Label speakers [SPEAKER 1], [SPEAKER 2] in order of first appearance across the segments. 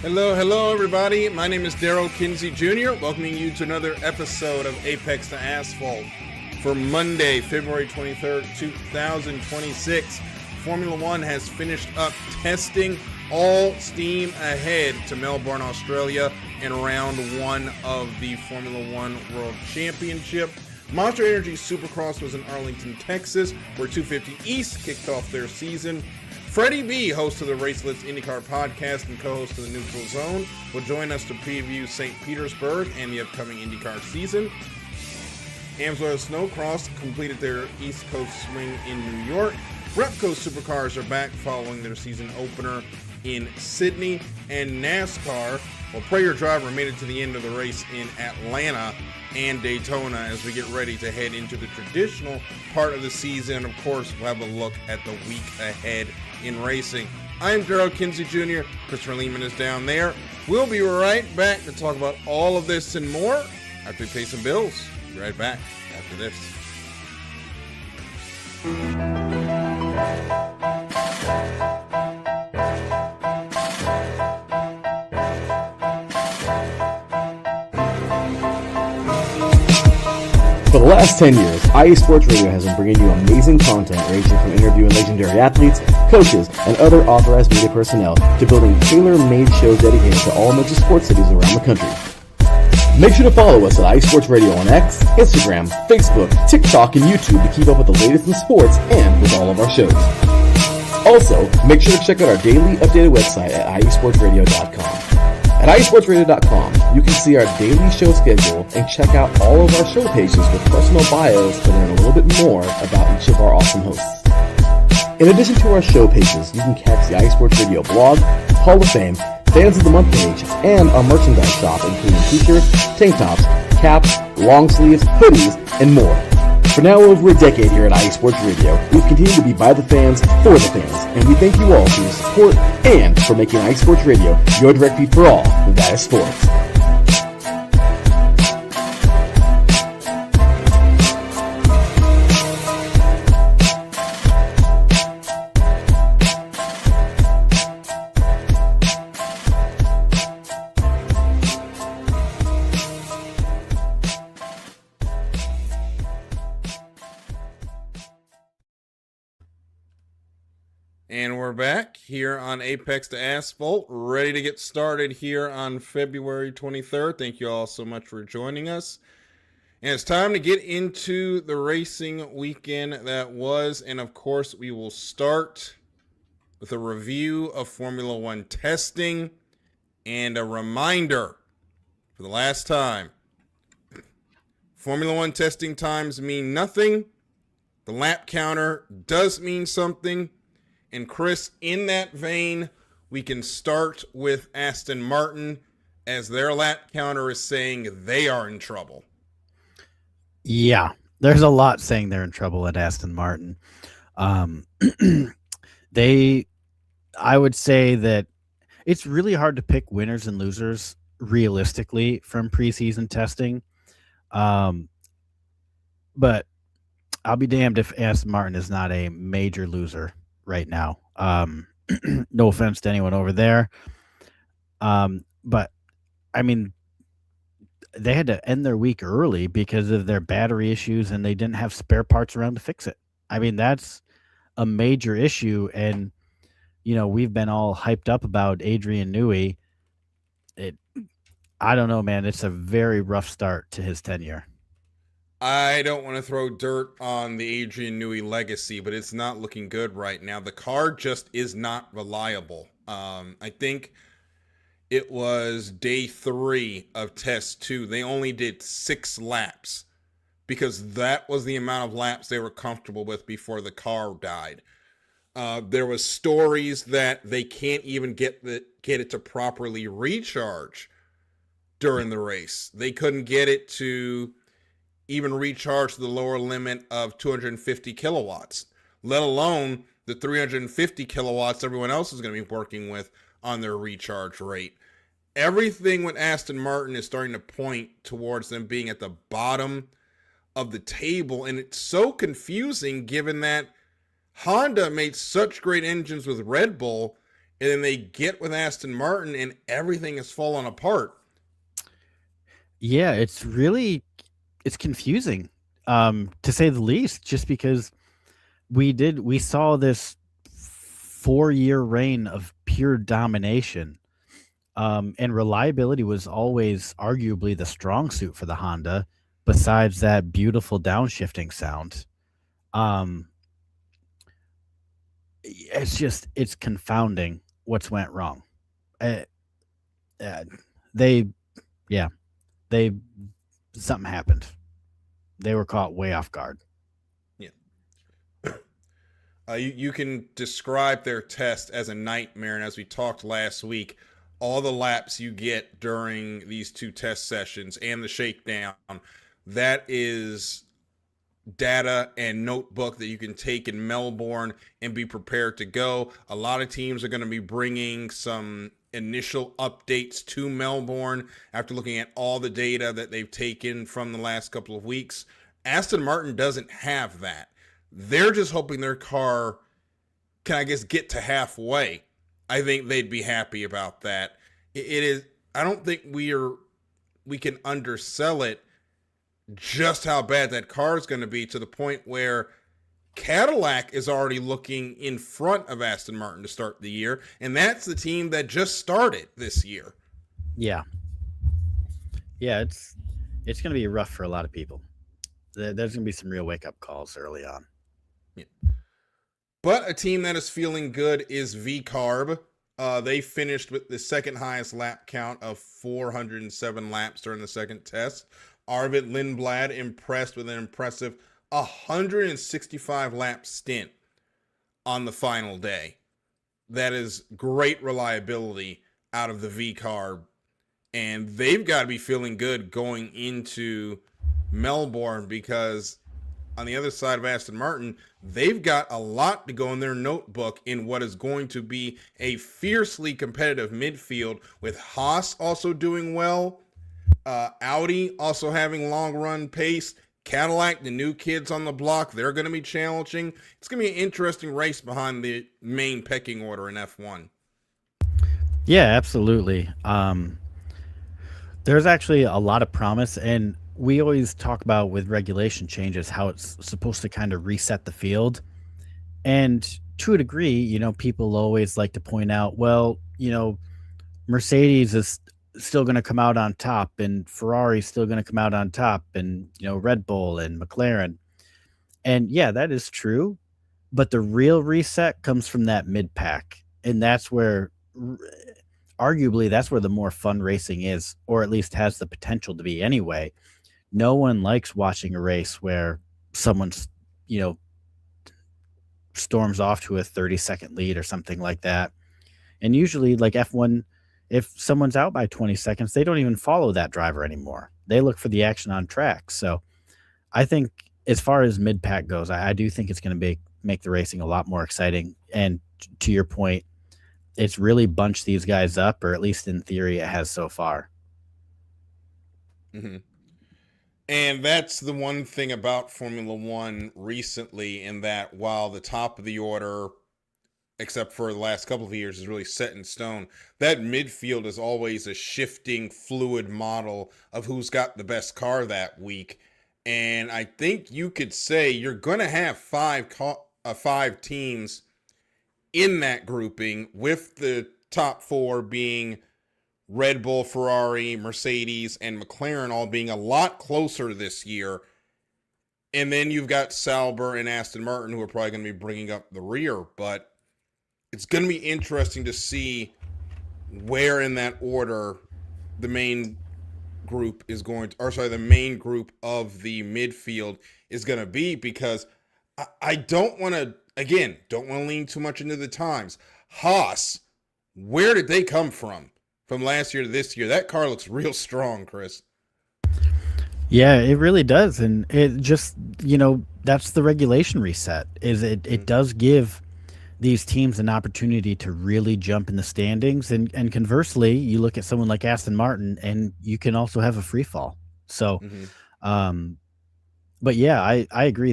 [SPEAKER 1] Hello, everybody. My name is Darryl Kinsey Jr., welcoming you to another episode of Apex to Asphalt for Monday, February 23rd, 2026. Formula One has finished up testing, all steam ahead to Melbourne, Australia in round one of the Formula One World Championship. Monster Energy Supercross was in Arlington, Texas, where 250 East kicked off their season. Freddie B, host of the Raceless IndyCar podcast and co-host of the Neutral Zone, will join us to preview St. Petersburg and the upcoming IndyCar season. Amsoil Snowcross completed their East Coast swing in New York. Repco Supercars are back following their season opener in Sydney. And NASCAR, well, Pray Your Driver made it to the end of the race in Atlanta and Daytona as we get ready to head into the traditional part of the season. And of course, we'll have a look at the week ahead in racing. I'm Darryl Kinsey Jr. Christopher Lehman is down there. We'll be right back to talk about all of this and more after we pay some bills. Be right back after this.
[SPEAKER 2] For the last 10 years, IE Sports Radio has been bringing you amazing content ranging from interviewing legendary athletes, coaches, and other authorized media personnel to building tailor-made shows dedicated to all major sports cities around the country. Make sure to follow us at IE Sports Radio on X, Instagram, Facebook, TikTok, and YouTube to keep up with the latest in sports and with all of our shows. Also, make sure to check out our daily updated website at iesportsradio.com. At iesportsradio.com, you can see our daily show schedule and check out all of our show pages with personal bios to learn a little bit more about each of our awesome hosts. In addition to our show pages, you can catch the iSports Radio blog, Hall of Fame, Fans of the Month page, and our merchandise shop including t-shirts, tank tops, caps, long sleeves, hoodies, and more. For now over a decade here at IE Sports Radio, we've continued to be by the fans, for the fans, and we thank you all for your support and for making IE Sports Radio your direct feed for all that is sports.
[SPEAKER 1] And we're back here on Apex to Asphalt, ready to get started here on February 23rd. Thank you all so much for joining us. And it's time to get into the racing weekend that was. And of course, we will start with a review of Formula One testing and a reminder for the last time. Formula One testing times mean nothing. The lap counter does mean something. And Chris, in that vein, we can start with Aston Martin as their lap counter is saying they are in trouble.
[SPEAKER 3] Yeah, there's a lot saying they're in trouble at Aston Martin. I would say that it's really hard to pick winners and losers realistically from preseason testing. But I'll be damned if Aston Martin is not a major loser right now. No offense to anyone over there. But I mean, they had to end their week early because of their battery issues and they didn't have spare parts around to fix it. I mean, that's a major issue. And, you know, we've been all hyped up about Adrian Newey. I don't know, man. It's a very rough start to his tenure.
[SPEAKER 1] I don't want to throw dirt on the Adrian Newey legacy, but it's not looking good right now. The car just is not reliable. I think it was day 3 of test 2. They only did 6 laps because that was the amount of laps they were comfortable with before the car died. There was stories that they can't even get it to properly recharge during the race. They couldn't get it to even recharge to the lower limit of 250 kilowatts, let alone the 350 kilowatts everyone else is going to be working with on their recharge rate. Everything with Aston Martin is starting to point towards them being at the bottom of the table, and it's so confusing given that Honda made such great engines with Red Bull, and then they get with Aston Martin, and everything has fallen apart.
[SPEAKER 3] Yeah, it's confusing, to say the least, just because we saw this 4-year reign of pure domination. And reliability was always arguably the strong suit for the Honda, besides that beautiful downshifting sound. Um, it's confounding what's went wrong. Uh, uh, they, yeah, they something happened. They were caught way off guard.
[SPEAKER 1] Yeah. You can describe their test as a nightmare, and as we talked last week, all the laps you get during these 2 test sessions and the shakedown, that is data and notebook that you can take in Melbourne and be prepared to go. A lot of teams are going to be bringing some initial updates to Melbourne after looking at all the data that they've taken from the last couple of weeks. Aston Martin doesn't have that. They're just hoping their car can, I guess, get to halfway. I think they'd be happy about that. It is. I don't think we can undersell it just how bad that car is going to be, to the point where Cadillac is already looking in front of Aston Martin to start the year, and that's the team that just started this year.
[SPEAKER 3] Yeah, it's going to be rough for a lot of people. There's going to be some real wake up calls early on.
[SPEAKER 1] Yeah. But a team that is feeling good is VCarb. They finished with the second highest lap count of 407 laps during the second test. Arvid Lindblad impressed with an impressive 165 lap stint on the final day. That is great reliability out of the VCarb, and they've got to be feeling good going into Melbourne, because on the other side of Aston Martin, they've got a lot to go in their notebook in what is going to be a fiercely competitive midfield, with Haas also doing well, Audi also having long run pace, Cadillac, the new kids on the block, they're going to be challenging. It's going to be an interesting race behind the main pecking order in F1.
[SPEAKER 3] Yeah, absolutely. There's actually a lot of promise, and we always talk about with regulation changes how it's supposed to kind of reset the field. And to a degree, people always like to point out, well, Mercedes is still going to come out on top, and Ferrari's still going to come out on top, and Red Bull and McLaren. And yeah, that is true, but the real reset comes from that mid pack, and that's where arguably that's where the more fun racing is, or at least has the potential to be anyway. No one likes watching a race where someone's storms off to a 30-second lead or something like that. And usually, like F1, if someone's out by 20 seconds, they don't even follow that driver anymore. They look for the action on track. So I think as far as mid-pack goes, I do think it's going to make the racing a lot more exciting. And to your point, it's really bunched these guys up, or at least in theory it has so far.
[SPEAKER 1] Mm-hmm. And that's the one thing about Formula One recently, in that while the top of the order, except for the last couple of years, is really set in stone, that midfield is always a shifting, fluid model of who's got the best car that week. And I think you could say you're going to have five teams in that grouping, with the top four being Red Bull, Ferrari, Mercedes, and McLaren all being a lot closer this year. And then you've got Sauber and Aston Martin, who are probably going to be bringing up the rear. But it's going to be interesting to see where in that order the main group is going to, or sorry, the main group of the midfield is going to be, because I don't want to lean too much into the times. Haas, where did they come from last year to this year? That car looks real strong, Chris.
[SPEAKER 3] Yeah, it really does. And it just, that's the regulation reset, is it does give these teams an opportunity to really jump in the standings. And conversely, you look at someone like Aston Martin and you can also have a free fall. So, but yeah, I agree.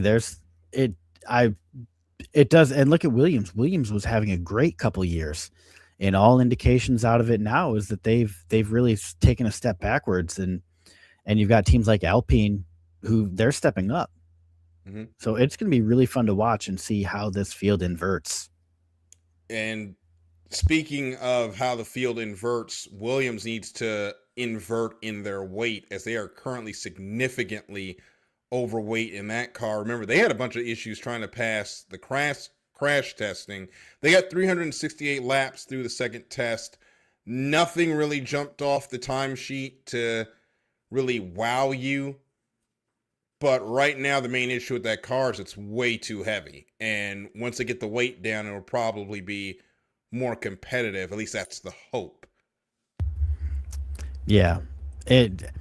[SPEAKER 3] It does. And look at Williams. Williams was having a great couple years, And all indications out of it now is that they've really taken a step backwards, and you've got teams like Alpine who they're stepping up.
[SPEAKER 1] Hmm.
[SPEAKER 3] So it's going to be really fun to watch and see how this field inverts.
[SPEAKER 1] And speaking of how the field inverts, Williams needs to invert in their weight as they are currently significantly overweight in that car. Remember, they had a bunch of issues trying to pass the crash testing. They got 368 laps through the second test. Nothing really jumped off the timesheet to really wow you. But right now, the main issue with that car is it's way too heavy. And once they get the weight down, it'll probably be more competitive. At least that's the hope.
[SPEAKER 3] Yeah. It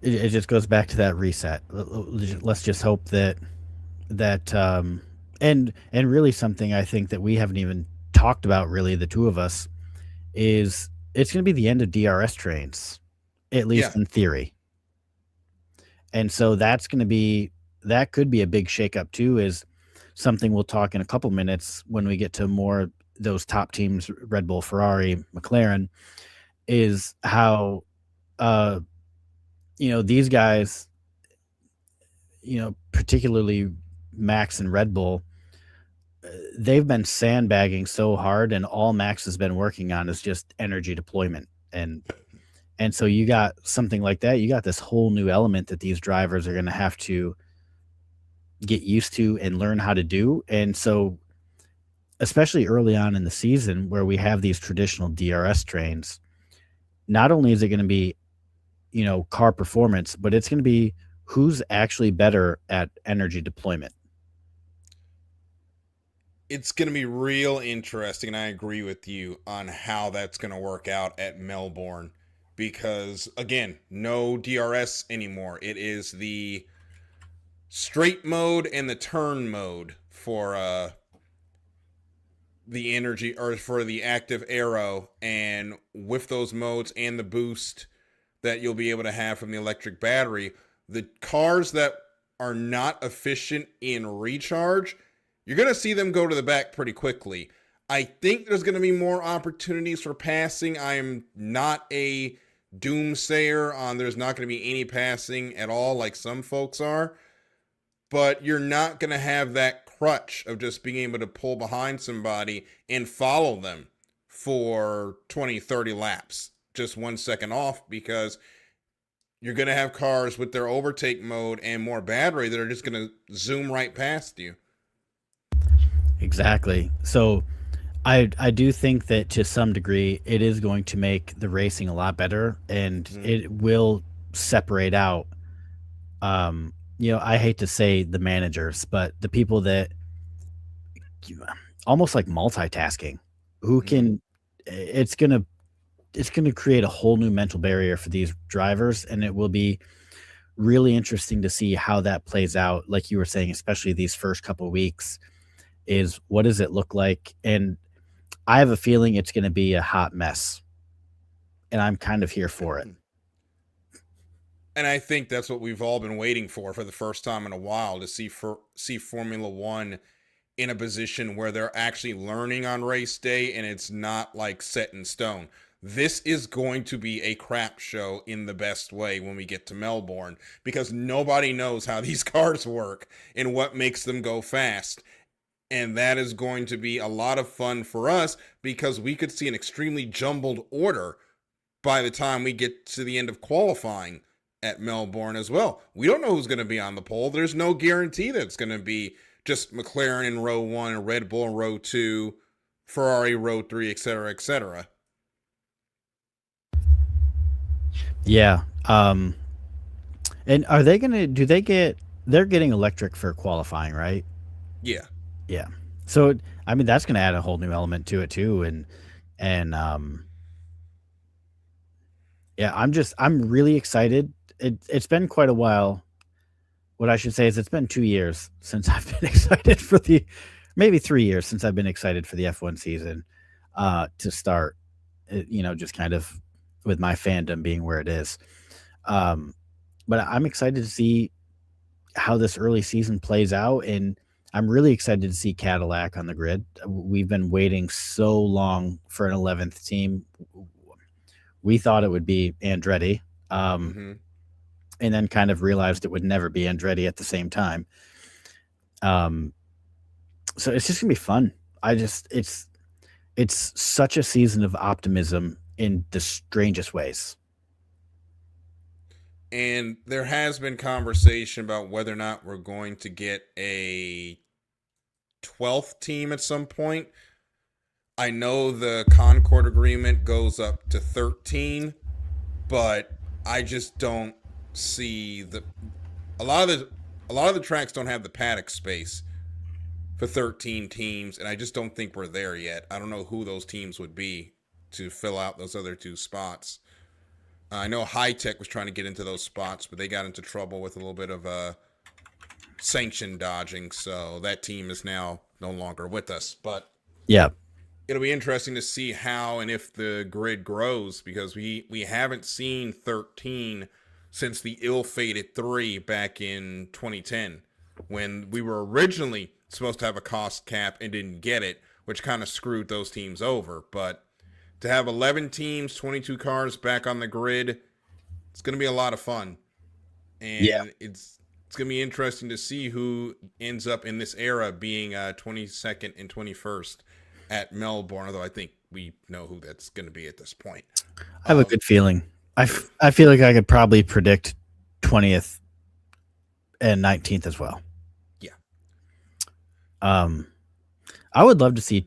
[SPEAKER 3] just goes back to that reset. Let's just hope that and really something I think that we haven't even talked about, really, the two of us, is it's going to be the end of DRS trains, at least
[SPEAKER 1] Yeah.
[SPEAKER 3] in theory. And so that could be a big shakeup too, is something we'll talk in a couple minutes when we get to more those top teams, Red Bull, Ferrari, McLaren, is how these guys, particularly Max and Red Bull, they've been sandbagging so hard, and all Max has been working on is just energy deployment. And so you got something like that. You got this whole new element that these drivers are going to have to get used to and learn how to do. And so, especially early on in the season where we have these traditional DRS trains, not only is it going to be, car performance, but it's going to be who's actually better at energy deployment.
[SPEAKER 1] It's going to be real interesting, and I agree with you on how that's going to work out at Melbourne. Because, again, no DRS anymore. It is the straight mode and the turn mode for the energy, or for the active aero. And with those modes and the boost that you'll be able to have from the electric battery, the cars that are not efficient in recharge, you're going to see them go to the back pretty quickly. I think there's going to be more opportunities for passing. I am not a doomsayer on there's not going to be any passing at all like some folks are, but you're not going to have that crutch of just being able to pull behind somebody and follow them for 20-30 laps just 1 second off, because you're going to have cars with their overtake mode and more battery that are just going to zoom right past you.
[SPEAKER 3] Exactly. So I do think that to some degree it is going to make the racing a lot better, and it will separate out, I hate to say the managers, but the people that almost like multitasking, who can, it's going to create a whole new mental barrier for these drivers, and it will be really interesting to see how that plays out. Like you were saying, especially these first couple of weeks, is what does it look like? And I have a feeling it's going to be a hot mess, and I'm kind of here for it.
[SPEAKER 1] And I think that's what we've all been waiting for the first time in a while, to see Formula One in a position where they're actually learning on race day, and it's not like set in stone. This is going to be a crap show in the best way when we get to Melbourne, because nobody knows how these cars work and what makes them go fast. And that is going to be a lot of fun for us, because we could see an extremely jumbled order by the time we get to the end of qualifying at Melbourne as well. We don't know who's going to be on the pole. There's no guarantee that it's going to be just McLaren in row 1 and Red Bull in row 2, Ferrari row 3, etc., etc.
[SPEAKER 3] Yeah. And are they going to, they're getting electric for qualifying, right?
[SPEAKER 1] Yeah.
[SPEAKER 3] Yeah. So, I mean, that's going to add a whole new element to it too. Yeah, I'm really excited. It's been quite a while. What I should say is it's been 2 years since I've been excited maybe 3 years since I've been excited for the F1 season, to start, just kind of with my fandom being where it is. But I'm excited to see how this early season plays out. And I'm really excited to see Cadillac on the grid. We've been waiting so long for an 11th team. We thought it would be Andretti,
[SPEAKER 1] Mm-hmm.
[SPEAKER 3] and then kind of realized it would never be Andretti at the same time. So it's just gonna be fun. It's such a season of optimism in the strangest ways.
[SPEAKER 1] And there has been conversation about whether or not we're going to get a 12th team at some point. I know the Concord agreement goes up to 13, but I just don't see a lot of the tracks don't have the paddock space for 13 teams, and I just don't think we're there yet. I don't know who those teams would be to fill out those other 2 spots. I know High Tech was trying to get into those spots, but they got into trouble with a little bit of sanction dodging, so that team is now no longer with us. But
[SPEAKER 3] yeah,
[SPEAKER 1] it'll be interesting to see how and if the grid grows, because we haven't seen 13 since the ill-fated 3 back in 2010, when we were originally supposed to have a cost cap and didn't get it, which kind of screwed those teams over. But to have 11 teams, 22 cars back on the grid, it's going to be a lot of fun. And it's going to be interesting to see who ends up in this era being 22nd and 21st at Melbourne, although I think we know who that's going to be at this point.
[SPEAKER 3] I have a good feeling. I feel like I could probably predict 20th and 19th as well.
[SPEAKER 1] Yeah.
[SPEAKER 3] I would love to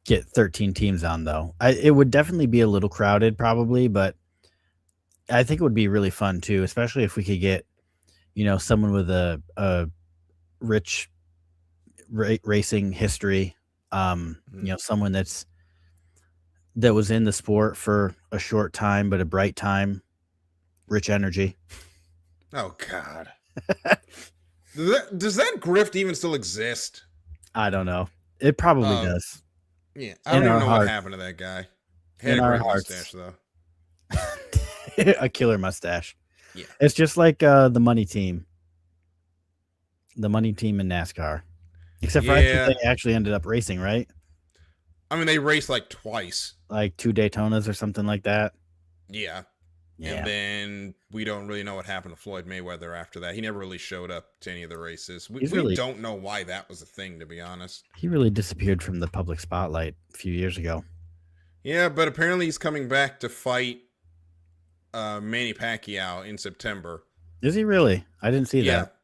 [SPEAKER 3] get 13 teams on, though. It would definitely be a little crowded probably, but I think it would be really fun too, especially if we could get, someone with a rich racing history, someone that was in the sport for a short time, but a bright time, rich energy.
[SPEAKER 1] Oh God. Does that grift even still exist?
[SPEAKER 3] I don't know. It probably does.
[SPEAKER 1] Yeah. I don't even know what happened to that guy. He had a great mustache though.
[SPEAKER 3] A killer mustache.
[SPEAKER 1] Yeah.
[SPEAKER 3] It's just like the money team. The money team in NASCAR. Except for I think they actually ended up racing, right?
[SPEAKER 1] I mean, they raced like twice.
[SPEAKER 3] Like 2 Daytonas or something like that.
[SPEAKER 1] Yeah. And then we don't really know what happened to Floyd Mayweather after that. He never really showed up to any of the races. We don't know why that was a thing, to be honest.
[SPEAKER 3] He really disappeared from the public spotlight a few years ago.
[SPEAKER 1] Yeah, but apparently he's coming back to fight Manny Pacquiao in September.
[SPEAKER 3] Is he really? I didn't see that.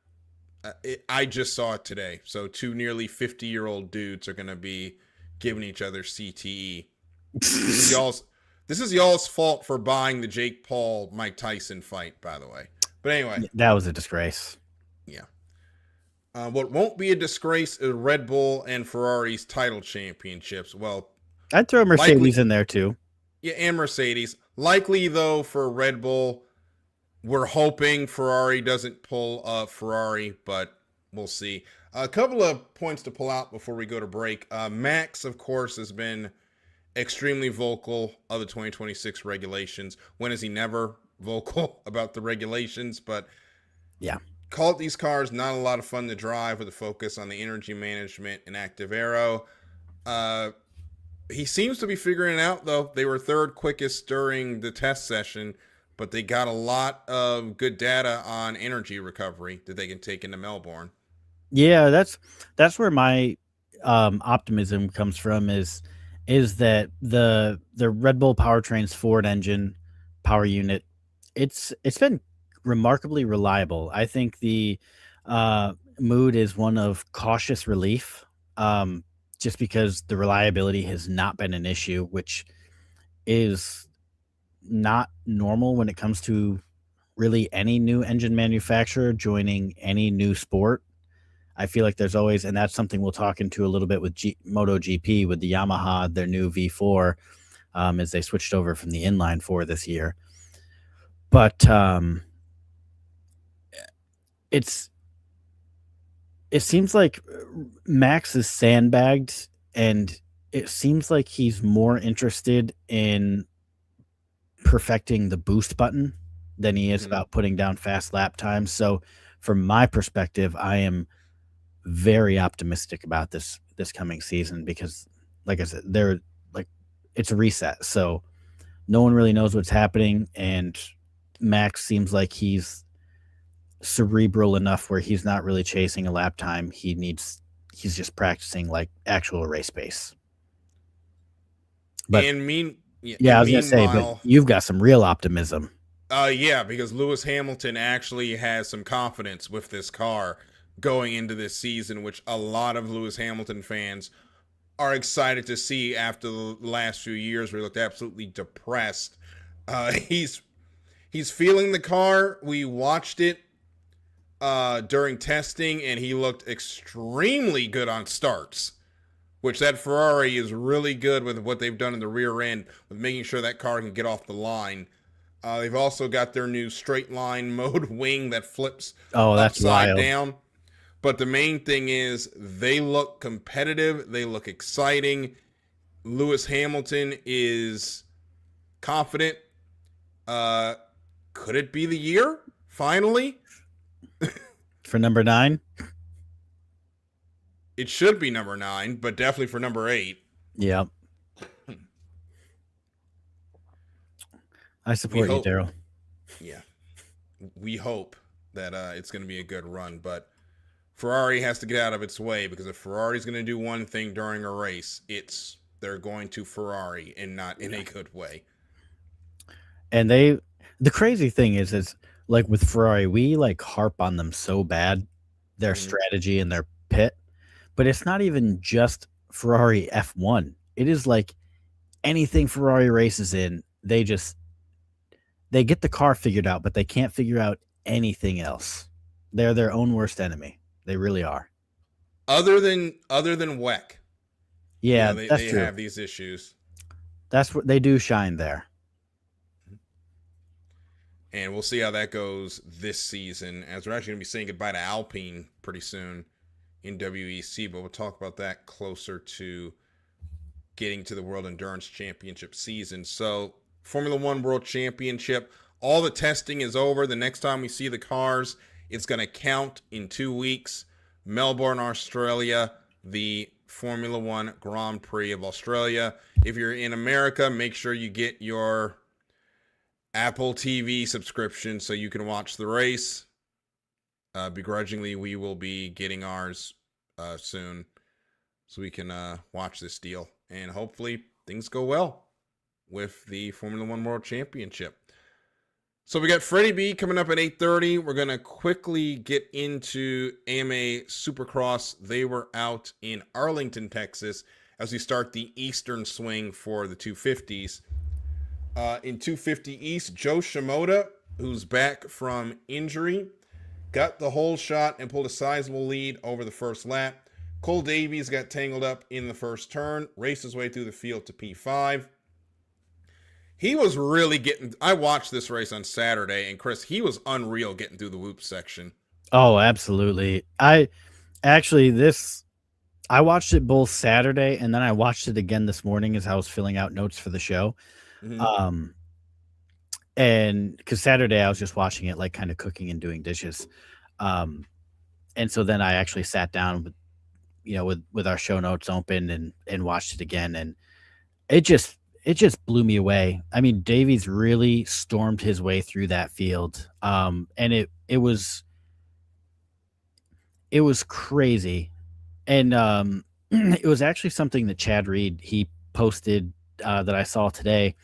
[SPEAKER 1] I just saw it today. So 2 nearly 50-year-old dudes are going to be giving each other CTE. This is y'all's fault for buying the Jake Paul Mike Tyson fight, by the way. But anyway,
[SPEAKER 3] that was a disgrace.
[SPEAKER 1] Yeah. What won't be a disgrace is Red Bull and Ferrari's title championships. Well,
[SPEAKER 3] I'd throw Mercedes in there too.
[SPEAKER 1] Yeah, and Mercedes. Likely though for Red Bull, we're hoping Ferrari doesn't pull a Ferrari, but we'll see. A couple of points to pull out before we go to break. Max, of course, has been extremely vocal of the 2026 regulations. When is he never vocal about the regulations? But
[SPEAKER 3] yeah,
[SPEAKER 1] called these cars not a lot of fun to drive with a focus on the energy management and active aero. He seems to be figuring it out, though. They were 3rd quickest during the test session, but they got a lot of good data on energy recovery that they can take into Melbourne.
[SPEAKER 3] Yeah, that's where my optimism comes from is that the Red Bull powertrain's Ford engine power unit, it's been remarkably reliable. I think the mood is one of cautious relief, just because the reliability has not been an issue, which is not normal when it comes to really any new engine manufacturer joining any new sport. I feel like there's always, and that's something we'll talk into a little bit with MotoGP with the Yamaha, their new V4, as they switched over from the inline 4 this year. But it seems like Max is sandbagged, and it seems like he's more interested in perfecting the boost button than he is about putting down fast lap times. So from my perspective, I am very optimistic about this coming season because, like I said, they're like it's a reset, so no one really knows what's happening, and Max seems like he's cerebral enough where he's not really chasing a lap time. He's just practicing like actual race pace. But yeah, I was gonna say, but you've got some real optimism.
[SPEAKER 1] Yeah, because Lewis Hamilton actually has some confidence with this car going into this season, which a lot of Lewis Hamilton fans are excited to see after the last few years where he looked absolutely depressed. He's feeling the car. We watched it during testing, and he looked extremely good on starts, which that Ferrari is really good with what they've done in the rear end with making sure that car can get off the line. They've also got their new straight line mode wing that flips
[SPEAKER 3] that's
[SPEAKER 1] upside
[SPEAKER 3] wild.
[SPEAKER 1] down. But the main thing is they look competitive. They look exciting. Lewis Hamilton is confident. Could it be the year, finally?
[SPEAKER 3] For number 9?
[SPEAKER 1] It should be number 9, but definitely for number 8.
[SPEAKER 3] Yep. I support you, Darryl.
[SPEAKER 1] Yeah. We hope that it's going to be a good run, but Ferrari has to get out of its way, because if Ferrari's going to do one thing during a race, they're going to Ferrari and not in a good way.
[SPEAKER 3] And the crazy thing is like with Ferrari, we like harp on them so bad, their strategy and their pit, but it's not even just Ferrari F1. It is like anything Ferrari races in, they get the car figured out, but they can't figure out anything else. They're their own worst enemy. They really are.
[SPEAKER 1] Other than WEC.
[SPEAKER 3] Yeah,
[SPEAKER 1] they
[SPEAKER 3] true.
[SPEAKER 1] have these issues.
[SPEAKER 3] That's what they do shine there.
[SPEAKER 1] And we'll see how that goes this season, as we're actually going to be saying goodbye to Alpine pretty soon in WEC, but we'll talk about that closer to getting to the World Endurance Championship season. So, Formula One World Championship, all the testing is over. The next time we see the cars, it's going to count in 2 weeks. Melbourne, Australia, the Formula One Grand Prix of Australia. If you're in America, make sure you get your Apple TV subscription so you can watch the race. Begrudgingly, we will be getting ours soon so we can watch this deal. And hopefully things go well with the Formula One World Championship. So we got Freddie B coming up at 8:30. We're going to quickly get into AMA Supercross. They were out in Arlington, Texas, as we start the Eastern swing for the 250s. In 250 East, Joe Shimoda, who's back from injury, got the whole shot and pulled a sizable lead over the first lap. Cole Davies got tangled up in the first turn, raced his way through the field to P5. He was really I watched this race on Saturday, and Chris, he was unreal getting through the whoop section.
[SPEAKER 3] Oh, absolutely. I watched it both Saturday, and then I watched it again this morning as I was filling out notes for the show. Mm-hmm. And because Saturday I was just watching it, like kind of cooking and doing dishes. And so then I actually sat down with our show notes open and watched it again. And it just blew me away. I mean, Davies really stormed his way through that field. And it was crazy. And it was actually something that Chad Reed, he posted that I saw today,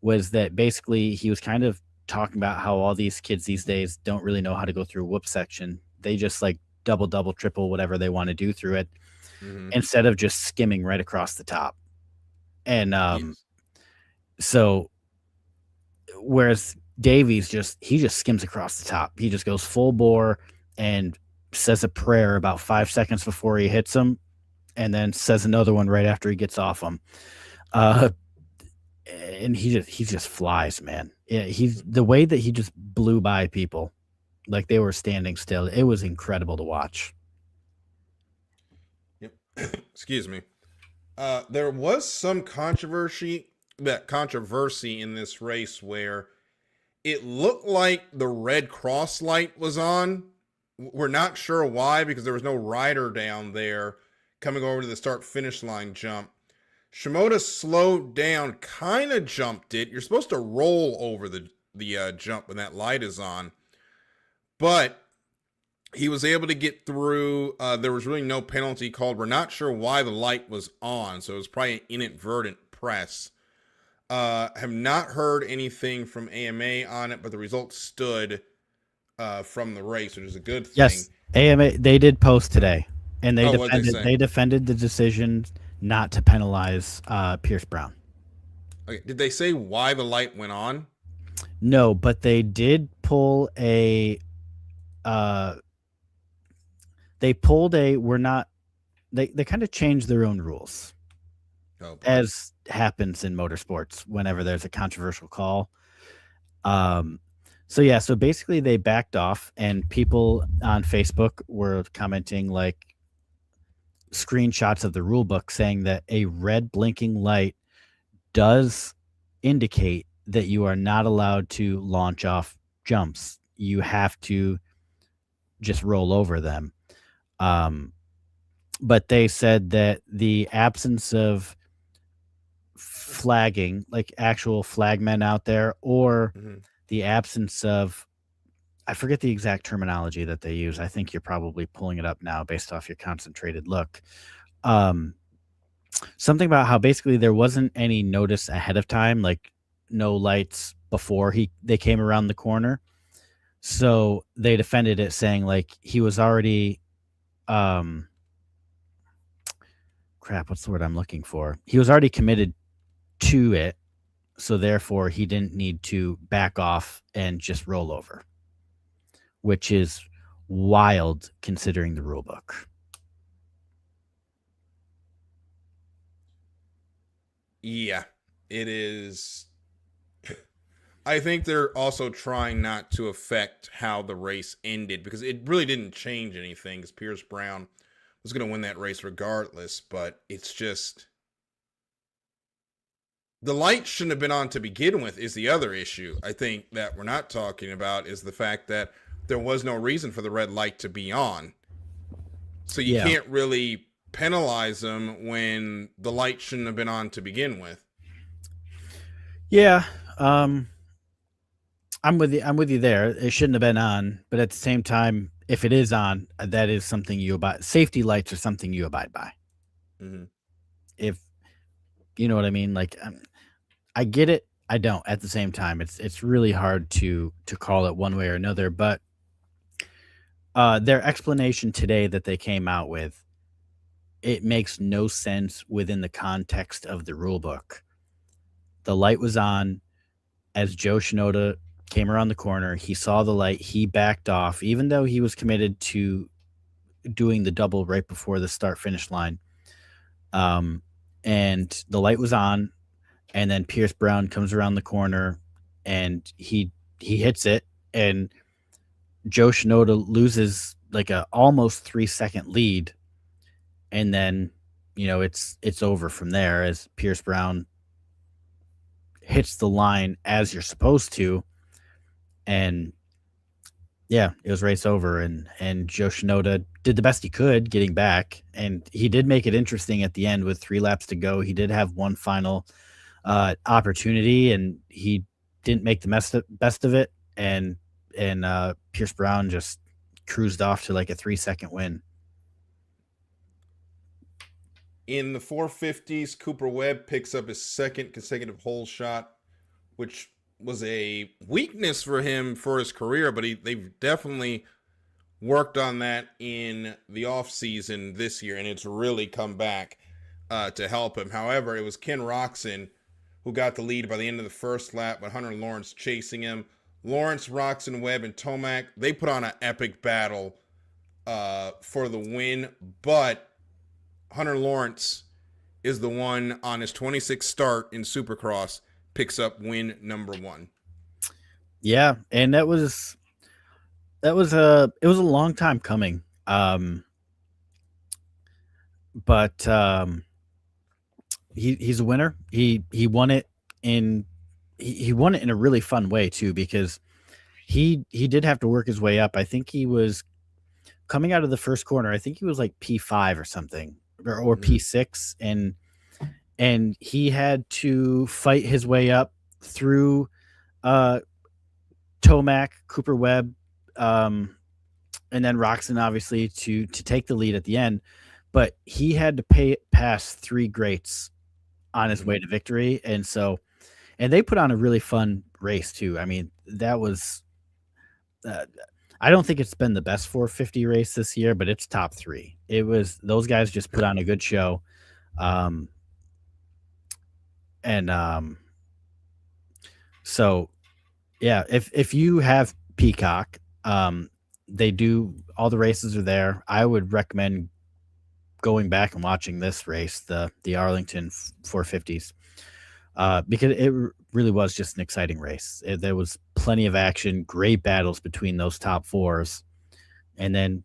[SPEAKER 3] was that basically he was kind of talking about how all these kids these days don't really know how to go through a whoop section. They just like double, triple, whatever they want to do through it, instead of just skimming right across the top. And so whereas Davies just skims across the top. He just goes full bore and says a prayer about 5 seconds before he hits him, and then says another one right after he gets off him. And he just flies, man. Yeah, the way that he just blew by people like they were standing still. It was incredible to watch.
[SPEAKER 1] Yep. Excuse me. There was some controversy in this race where it looked like the red cross light was on We're not sure why, because there was no rider down there coming over to the start finish line jump. Shimoda slowed down, kind of jumped it. You're supposed to roll over the jump when that light is on, but he was able to get through. There was really no penalty called. We're not sure why the light was on, so it was probably an inadvertent press. Have not heard anything from AMA on it, but the results stood from the race, which is a good thing.
[SPEAKER 3] Yes, AMA, they did post today, and they
[SPEAKER 1] What'd they say?
[SPEAKER 3] they defended the decision not to penalize Pierce Brown.
[SPEAKER 1] Okay. Did they say why the light went on?
[SPEAKER 3] No, but they did pull a they kind of changed their own rules. As happens in motorsports whenever there's a controversial call. So basically they backed off, and people on Facebook were commenting like screenshots of the rule book saying that a red blinking light does indicate that you are not allowed to launch off jumps. You have to just roll over them. But they said that the absence of flagging, like actual flagmen out there, or the absence of, I forget the exact terminology that they use. I think you're probably pulling it up now based off your concentrated look. Something about how basically there wasn't any notice ahead of time, like no lights before they came around the corner. So they defended it saying like he was already what's the word I'm looking for? He was already committed to it, so therefore he didn't need to back off and just roll over, which is wild considering the rule book.
[SPEAKER 1] Yeah, it is. I think they're also trying not to affect how the race ended, because it really didn't change anything, because Pierce Brown was going to win that race regardless, but it's just, the light shouldn't have been on to begin with is the other issue. I think that we're not talking about is the fact that there was no reason for the red light to be on. So you can't really penalize them when the light shouldn't have been on to begin with.
[SPEAKER 3] Yeah. I'm with you there. It shouldn't have been on, but at the same time, if it is on, that is something you abide. Safety lights are something you abide by.
[SPEAKER 1] Mm-hmm.
[SPEAKER 3] If you know what I mean, like I get it. I don't. At the same time, it's really hard to call it one way or another. But their explanation today that they came out with, it makes no sense within the context of the rule book. The light was on as Joe Shinoda came around the corner. He saw the light. He backed off, even though he was committed to doing the double right before the start finish line. And the light was on, and then Pierce Brown comes around the corner and he hits it, and Joe Shinoda loses like a almost 3-second lead. And then, it's over from there as Pierce Brown hits the line as you're supposed to. And yeah, it was race over, and Joe Shinoda did the best he could getting back. And he did make it interesting at the end with 3 laps to go. He did have one final opportunity, and he didn't make the best of it. And Pierce Brown just cruised off to like a 3-second win.
[SPEAKER 1] In the 450s, Cooper Webb picks up his second consecutive hole shot, which was a weakness for him for his career, but they've definitely worked on that in the offseason this year, and it's really come back to help him. However, it was Ken Roczen who got the lead by the end of the first lap, but Hunter Lawrence chasing him. Lawrence, Roczen, Webb, and Tomac, they put on an epic battle for the win, but Hunter Lawrence is the one on his 26th start in Supercross, picks up win number 1.
[SPEAKER 3] Yeah, and it was a long time coming. But he's a winner. He won it in a really fun way too, because he did have to work his way up. I think he was coming out of the first corner, I think he was like P5 or something, or P6, and he had to fight his way up through Tomac, Cooper Webb, and then Roxon, obviously, to take the lead at the end. But he had to pass 3 greats on his way to victory. And they put on a really fun race too. I mean, that was, I don't think it's been the best 450 race this year, but it's top 3. It was, those guys just put on a good show. So yeah, if you have Peacock, they do, all the races are there. I would recommend going back and watching this race, the Arlington 450s, because it really was just an exciting race. There was plenty of action, great battles between those top 4s. And then,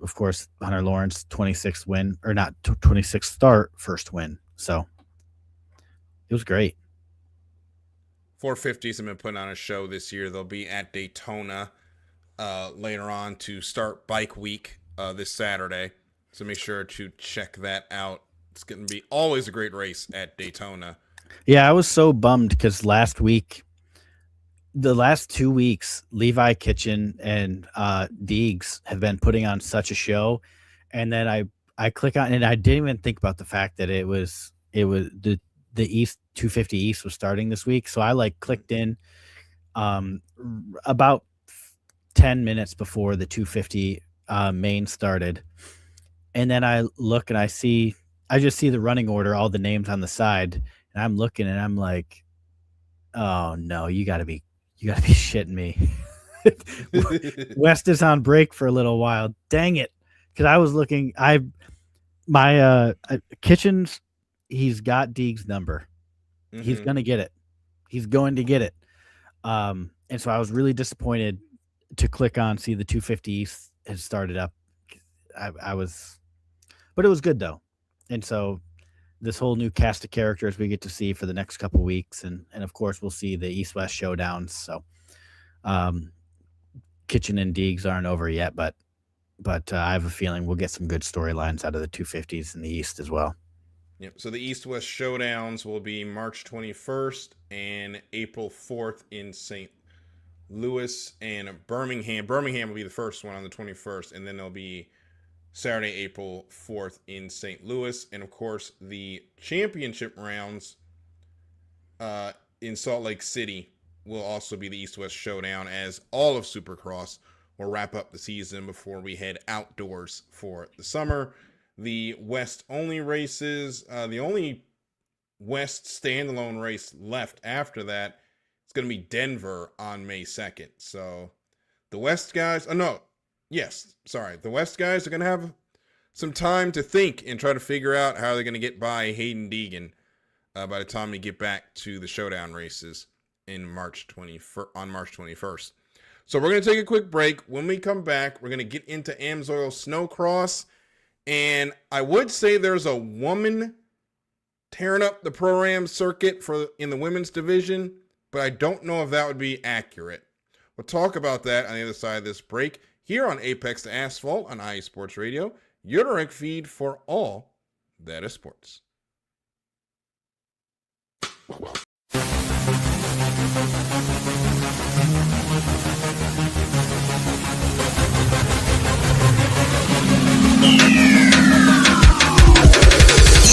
[SPEAKER 3] of course, Hunter Lawrence 26th win, or not 26th start, first win. So it was great.
[SPEAKER 1] 450s have been putting on a show this year. They'll be at Daytona later on to start Bike Week this Saturday. So make sure to check that out. It's going to be always a great race at Daytona.
[SPEAKER 3] Yeah, I was so bummed because the last 2 weeks, Levi Kitchen and Deegs have been putting on such a show. And then I click on, and I didn't even think about the fact that it was the East 250 East was starting this week. So I clicked in about 10 minutes before the 250 main started. And then I look and I just see the running order, all the names on the side, and I'm looking and I'm like, oh no, you gotta be shitting me. West is on break for a little while. Dang it. Cause I was looking, Kitchens, he's got Deegs' number. Mm-hmm. He's going to get it. And so I was really disappointed to click on, see the 250 East had started up. But it was good though. And so this whole new cast of characters we get to see for the next couple of weeks. And of course we'll see the East-West showdowns. So, Kitchen and Deegs aren't over yet, but I have a feeling we'll get some good storylines out of the 250s in the East as well.
[SPEAKER 1] Yep. So the East-West showdowns will be March 21st and April 4th in St. Louis and Birmingham. Birmingham will be the first one on the 21st, and then there'll be Saturday, April 4th in St. Louis. And, of course, the championship rounds in Salt Lake City will also be the East-West showdown, as all of Supercross will wrap up the season before we head outdoors for the summer. The West-only races, the only West standalone race left after that, it's going to be Denver on May 2nd. So the West guys, the West guys are going to have some time to think and try to figure out how they're going to get by Hayden Deegan by the time we get back to the showdown races in March 21st. So we're going to take a quick break. When we come back, we're going to get into Amsoil Snowcross. And I would say there's a woman tearing up the Pro-Am circuit in the women's division, but I don't know if that would be accurate. We'll talk about that on the other side of this break here on Apex to Asphalt on IE Sports Radio, your direct feed for all that is sports.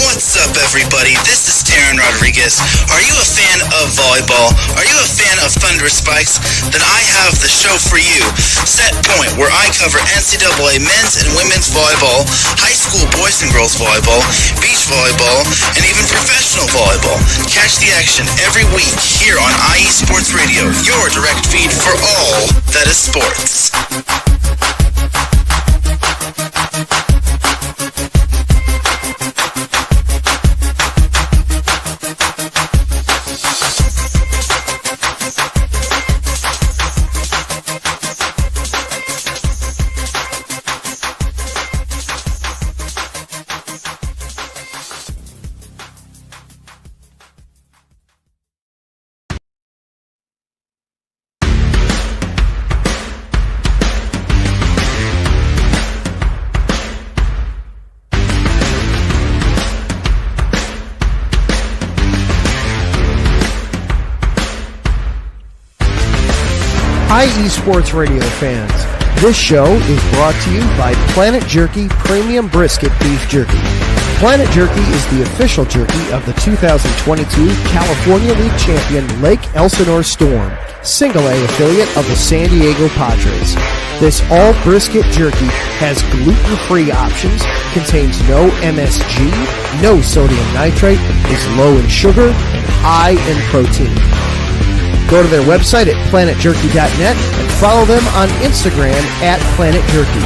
[SPEAKER 4] What's up, everybody? This is Taryn Rodriguez. Are you a fan of volleyball? Are you a fan of Thunderous Spikes? Then I have the show for you, Set Point, where I cover NCAA men's and women's volleyball, high school boys and girls volleyball, beach volleyball, and even professional volleyball. Catch the action every week here on IE Sports Radio, your direct feed for all that is sports.
[SPEAKER 5] Hi, esports radio fans. This show is brought to you by Planet Jerky Premium Brisket Beef Jerky. Planet Jerky is the official jerky of the 2022 California League champion Lake Elsinore Storm, single A affiliate of the San Diego Padres. This all brisket jerky has gluten-free options, contains no MSG, no sodium nitrate, is low in sugar, and high in protein. Go to their website at planetjerky.net and follow them on Instagram at Planet Jerky.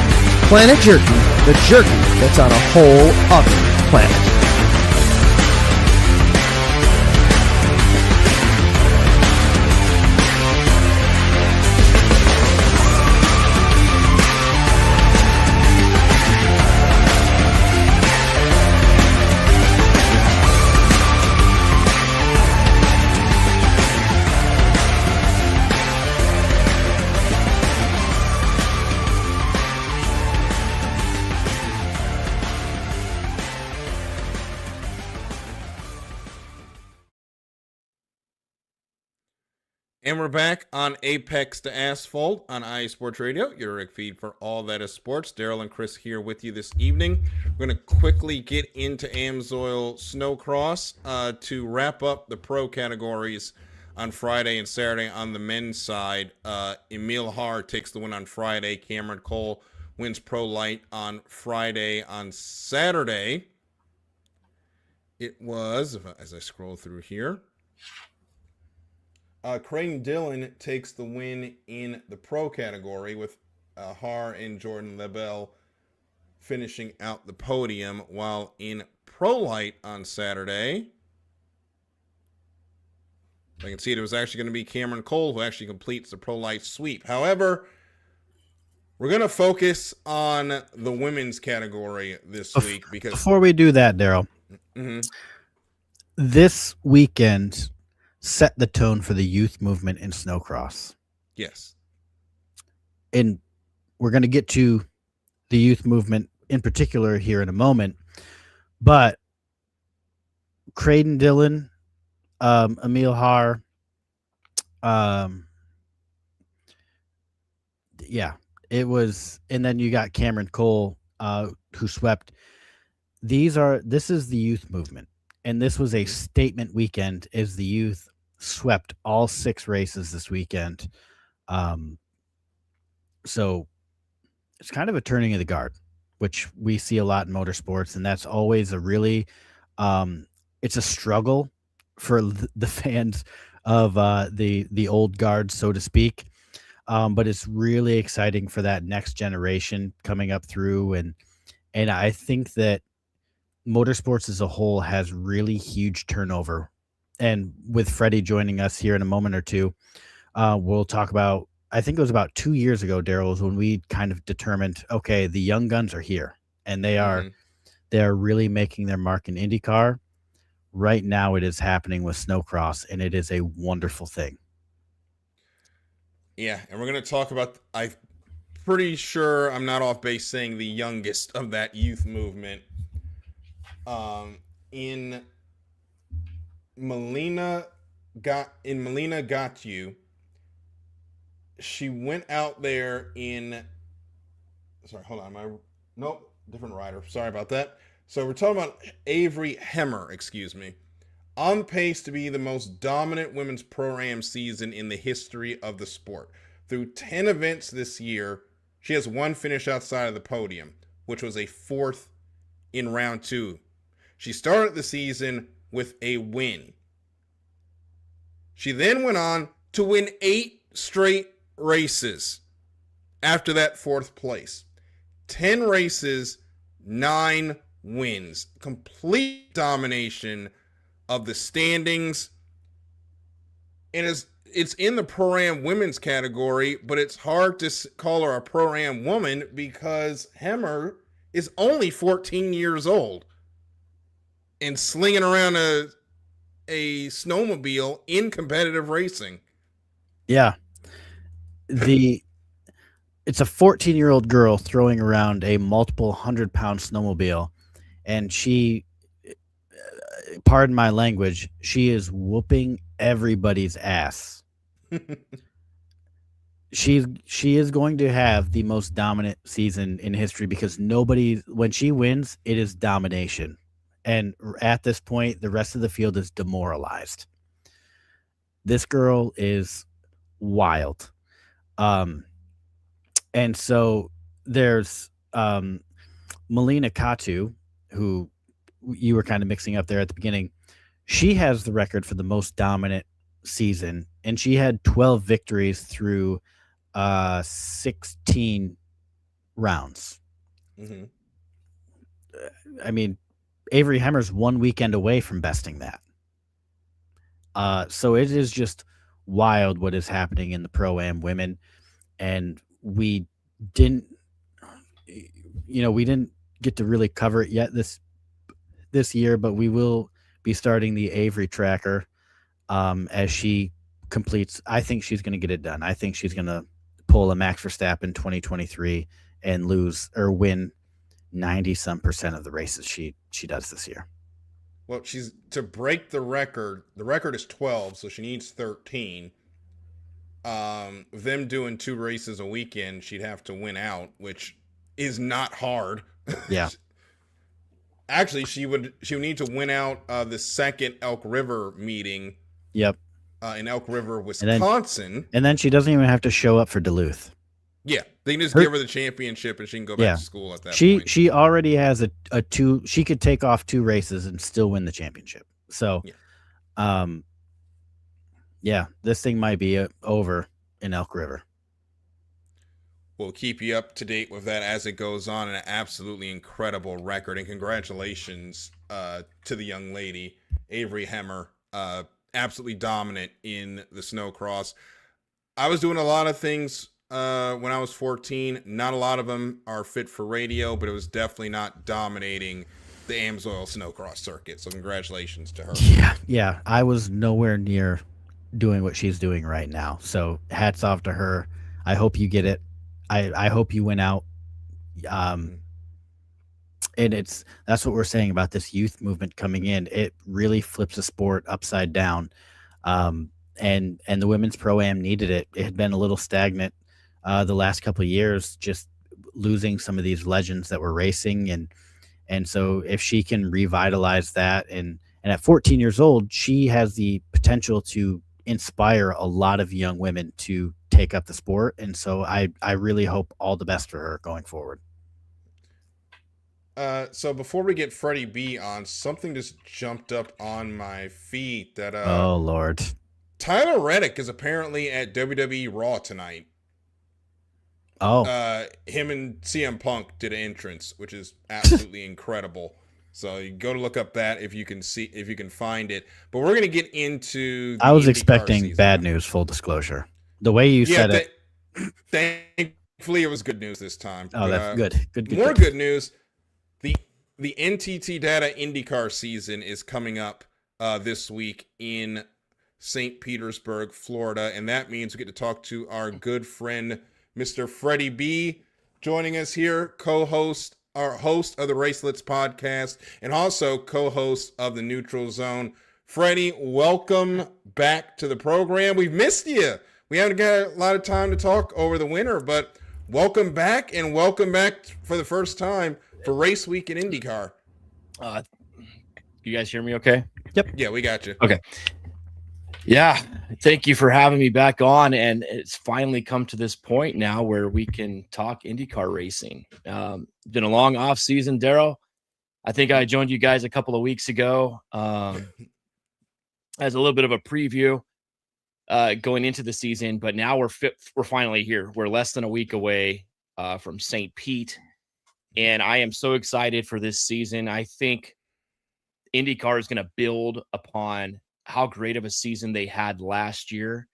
[SPEAKER 5] Planet Jerky, the jerky that's on a whole other planet.
[SPEAKER 1] And we're back on Apex to Asphalt on IE Sports Radio, your direct feed for all that is sports. Darryl and Chris here with you this evening. We're going to quickly get into Amsoil Snowcross to wrap up the pro categories on Friday and Saturday. On the men's side, Emil Haar takes the win on Friday. Cameron Cole wins Pro Light on Friday. On Saturday, it was, as I scroll through here, Creighton Dillon takes the win in the pro category with Haar and Jordan Lebel finishing out the podium, while in Pro Light on Saturday, I can see it was actually going to be Cameron Cole who actually completes the Pro Light sweep. However, we're going to focus on the women's category this week because
[SPEAKER 3] before we do that, Darryl, this weekend set the tone for the youth movement in snowcross.
[SPEAKER 1] Yes.
[SPEAKER 3] And we're going to get to the youth movement in particular here in a moment. But Creighton Dillon, Emil Haar, it was, and then you got Cameron Cole, who swept. This is the youth movement. And this was a statement weekend as the youth swept all 6 races this weekend. So it's kind of a turning of the guard, which we see a lot in motorsports. And that's always a really, it's a struggle for the fans of the old guard, so to speak. But it's really exciting for that next generation coming up through. And I think that motorsports as a whole has really huge turnover. And with Freddie joining us here in a moment or two, we'll talk about, I think it was about 2 years ago, Darryl, was when we kind of determined, okay, the young guns are here and they are really making their mark in IndyCar. Right now it is happening with snowcross, and it is a wonderful thing.
[SPEAKER 1] Yeah, and we're going to talk about, I'm pretty sure I'm not off base saying the youngest of that youth movement. In Melina got you. She went out there in. Sorry, hold on. Nope, different rider. Sorry about that. So we're talking about Avery Hemmer. Excuse me. On pace to be the most dominant women's pro-am season in the history of the sport. Through 10 events this year, she has one finish outside of the podium, which was a 4th in round 2. She started the season with a win. She then went on to win 8 straight races after that 4th place. 10 races, 9 wins. Complete domination of the standings. And it's in the Pro-Am women's category, but it's hard to call her a Pro-Am woman because Hemmer is only 14 years old and slinging around a snowmobile in competitive racing.
[SPEAKER 3] Yeah. It's a 14-year-old girl throwing around a multiple 100-pound snowmobile, and she, pardon my language, she is whooping everybody's ass. she is going to have the most dominant season in history because when she wins, it is domination. And at this point, the rest of the field is demoralized. This girl is wild. And so there's Melina Katu, who you were kind of mixing up there at the beginning. She has the record for the most dominant season, and she had 12 victories through 16 rounds.
[SPEAKER 1] Mm-hmm.
[SPEAKER 3] I mean, Avery Hemmer's 1 weekend away from besting that. So it is just wild what is happening in the Pro-Am women. And we didn't get to really cover it yet this year, but we will be starting the Avery tracker as she completes. I think she's going to get it done. I think she's going to pull a Max Verstappen 2023 and win 90% of the races she does this year.
[SPEAKER 1] Well, she's to break the record. The record is 12, so she needs 13. Them doing 2 races a weekend, she'd have to win out, which is not hard.
[SPEAKER 3] Yeah.
[SPEAKER 1] Actually, she would need to win out the second Elk River meeting.
[SPEAKER 3] Yep.
[SPEAKER 1] In Elk River, Wisconsin.
[SPEAKER 3] And then she doesn't even have to show up for Duluth.
[SPEAKER 1] Yeah, they can just give her the championship and she can go back to school at that point.
[SPEAKER 3] She already has a 2. She could take off 2 races and still win the championship. So, this thing might be over in Elk River.
[SPEAKER 1] We'll keep you up to date with that as it goes on. An absolutely incredible record, and congratulations to the young lady, Avery Hemmer. Absolutely dominant in the snowcross. I was doing a lot of things when I was 14. Not a lot of them are fit for radio, but it was definitely not dominating the Amsoil snowcross circuit. So congratulations to her.
[SPEAKER 3] Yeah. I was nowhere near doing what she's doing right now. So hats off to her. I hope you get it. I hope you win out. And that's what we're saying about this youth movement coming in. It really flips the sport upside down. And the women's Pro-Am needed it. It had been a little stagnant the last couple of years, just losing some of these legends that were racing. And so if she can revitalize that, and at 14 years old, she has the potential to inspire a lot of young women to take up the sport. And so I really hope all the best for her going forward.
[SPEAKER 1] So before we get Freddie B on, something just jumped up on my feed that
[SPEAKER 3] oh Lord,
[SPEAKER 1] Tyler Reddick is apparently at WWE Raw tonight.
[SPEAKER 3] Oh,
[SPEAKER 1] him and CM Punk did an entrance, which is absolutely incredible. So you go to look up that if you can find it. But we're gonna get into.
[SPEAKER 3] I was expecting bad news. Full disclosure, the way you said it.
[SPEAKER 1] Thankfully, it was good news this time.
[SPEAKER 3] Oh, that's good. Good.
[SPEAKER 1] More good news. The NTT Data IndyCar season is coming up this week in St. Petersburg, Florida, and that means we get to talk to our good friend, Mr. Freddie B, joining us here, host of the Racelets podcast, and also co-host of the Neutral Zone. Freddie, welcome back to the program. We've missed you. We haven't got a lot of time to talk over the winter, but welcome back, and welcome back for the first time for Race Week in IndyCar.
[SPEAKER 6] You guys hear me okay?
[SPEAKER 3] Yep.
[SPEAKER 1] Yeah, we got you.
[SPEAKER 6] Okay. Yeah, thank you for having me back on, and it's finally come to this point now where we can talk IndyCar racing. Been a long off season, Darryl. I think I joined you guys a couple of weeks ago as a little bit of a preview going into the season, but now we're finally here. We're less than a week away from St. Pete, and I am so excited for this season. I think IndyCar is going to build upon how great of a season they had last year.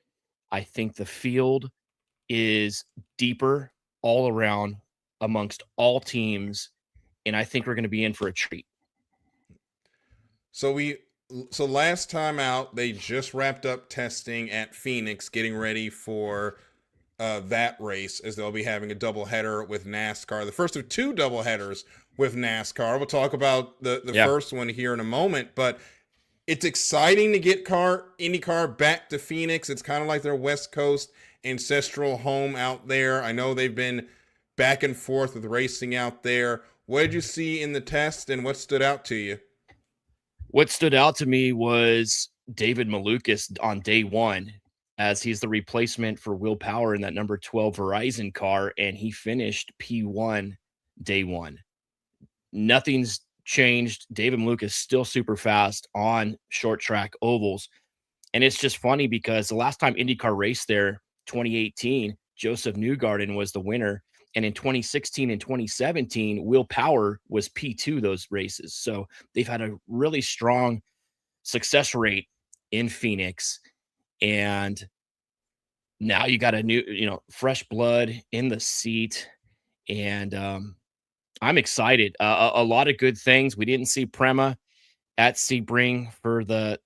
[SPEAKER 6] I think the field is deeper all around amongst all teams, and I think we're going to be in for a treat.
[SPEAKER 1] So last time out, they just wrapped up testing at Phoenix, getting ready for that race, as they'll be having a doubleheader with NASCAR, the first of 2 doubleheaders with NASCAR. We'll talk about the first one here in a moment, but It's exciting to get IndyCar back to Phoenix. It's kind of like their West Coast ancestral home out there. I know they've been back and forth with racing out there. What did you see in the test, and what stood out to you?
[SPEAKER 6] What stood out to me was David Malukas on day one, as he's the replacement for Will Power in that number 12 Verizon car, and he finished P1 day one. Nothing's changed. David Malukas still super fast on short track ovals. And it's just funny because the last time IndyCar raced there, 2018, Joseph Newgarden was the winner. And in 2016 and 2017, Will Power was P2 those races. So they've had a really strong success rate in Phoenix. And now you got a new, fresh blood in the seat. And I'm excited. A lot of good things. We didn't see Prema at Sebring for the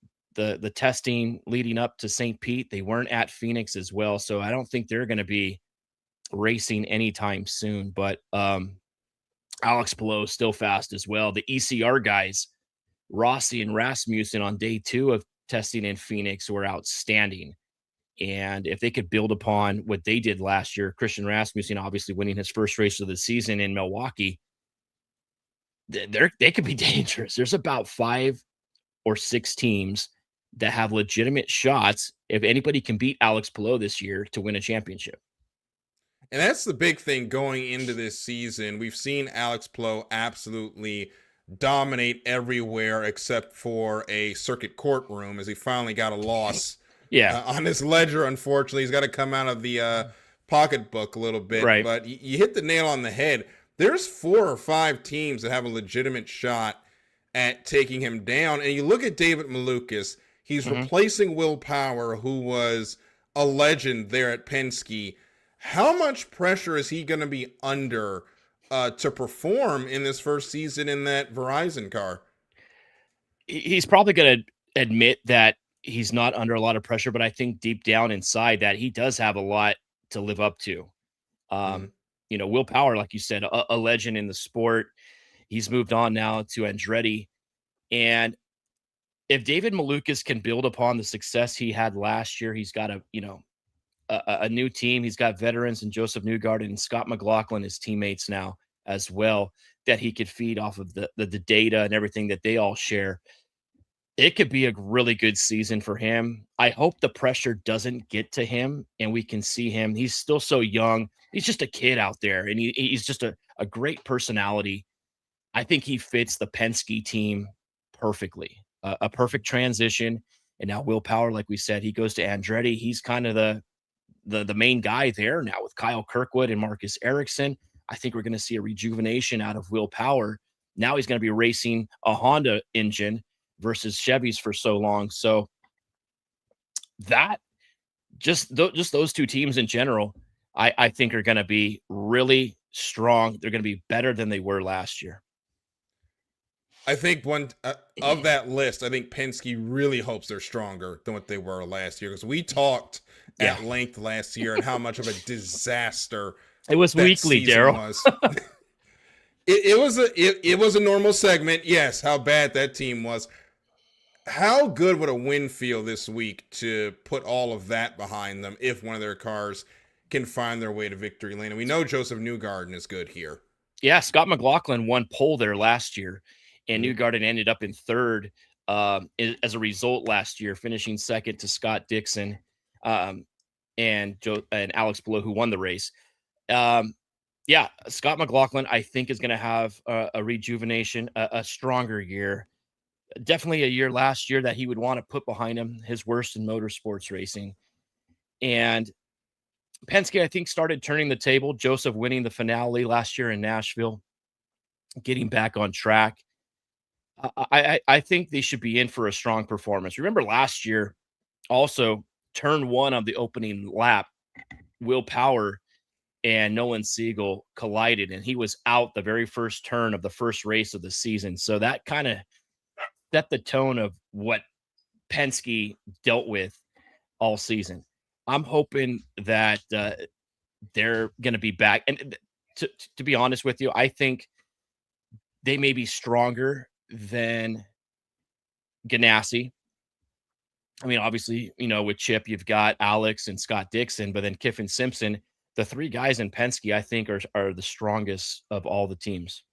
[SPEAKER 6] testing leading up to St. Pete. They weren't at Phoenix as well. So I don't think they're going to be racing anytime soon. But Alex Palou still fast as well. The ECR guys, Rossi and Rasmussen on day 2 of testing in Phoenix were outstanding. And if they could build upon what they did last year, Christian Rasmussen obviously winning his first race of the season in Milwaukee, they could be dangerous. There's about 5 or 6 teams that have legitimate shots, if anybody can beat Alex Palou this year, to win a championship.
[SPEAKER 1] And that's the big thing going into this season. We've seen Alex Palou absolutely dominate everywhere except for a circuit courtroom, as he finally got a loss on his ledger. Unfortunately, he's got to come out of the pocketbook a little bit.
[SPEAKER 6] Right.
[SPEAKER 1] But you hit the nail on the head. There's 4 or 5 teams that have a legitimate shot at taking him down. And you look at David Malukas, he's replacing Will Power, who was a legend there at Penske. How much pressure is he going to be under to perform in this first season in that Verizon car?
[SPEAKER 6] He's probably going to admit that he's not under a lot of pressure, but I think deep down inside that he does have a lot to live up to. Will Power, like you said, a legend in the sport. He's moved on now to Andretti. And if David Malukas can build upon the success he had last year, he's got a new team. He's got veterans and Joseph Newgarden and Scott McLaughlin, his teammates now as well, that he could feed off of the data and everything that they all share. It could be a really good season for him. I hope the pressure doesn't get to him and we can see him. He's still so young. He's just a kid out there, and he's just a great personality. I think he fits the Penske team perfectly. A perfect transition. And now Will Power, like we said, he goes to Andretti. He's kind of the main guy there now with Kyle Kirkwood and Marcus Ericsson. I think we're going to see a rejuvenation out of Will Power. Now he's going to be racing a Honda engine versus Chevys for so long. So that just those 2 teams in general, I think are going to be really strong. They're going to be better than they were last year.
[SPEAKER 1] I think one of that list, I think Penske really hopes they're stronger than what they were last year, because we talked at length last year and how much of a disaster
[SPEAKER 6] it was weekly, Darryl.
[SPEAKER 1] It was a normal segment. Yes, how bad that team was. How good would a win feel this week to put all of that behind them if one of their cars can find their way to victory lane? And we know Joseph Newgarden is good here. Yeah,
[SPEAKER 6] Scott McLaughlin won pole there last year, and Newgarden ended up in 3rd as a result last year, finishing 2nd to Scott Dixon and Alex Palou, who won the race. Scott McLaughlin, I think, is going to have a rejuvenation, a stronger year. Definitely a year last year that he would want to put behind him, his worst in motorsports racing. And Penske, I think, started turning the table. Joseph winning the finale last year in Nashville, getting back on track. I think they should be in for a strong performance. Remember last year, also turn 1 of the opening lap, Will Power and Nolan Siegel collided, and he was out the very first turn of the first race of the season. So that kind of set the tone of what Penske dealt with all season. I'm hoping that they're going to be back. And to be honest with you, I think they may be stronger than Ganassi. I mean, obviously, with Chip, you've got Alex and Scott Dixon, but then Kiffin Simpson, the three guys in Penske, I think are the strongest of all the teams.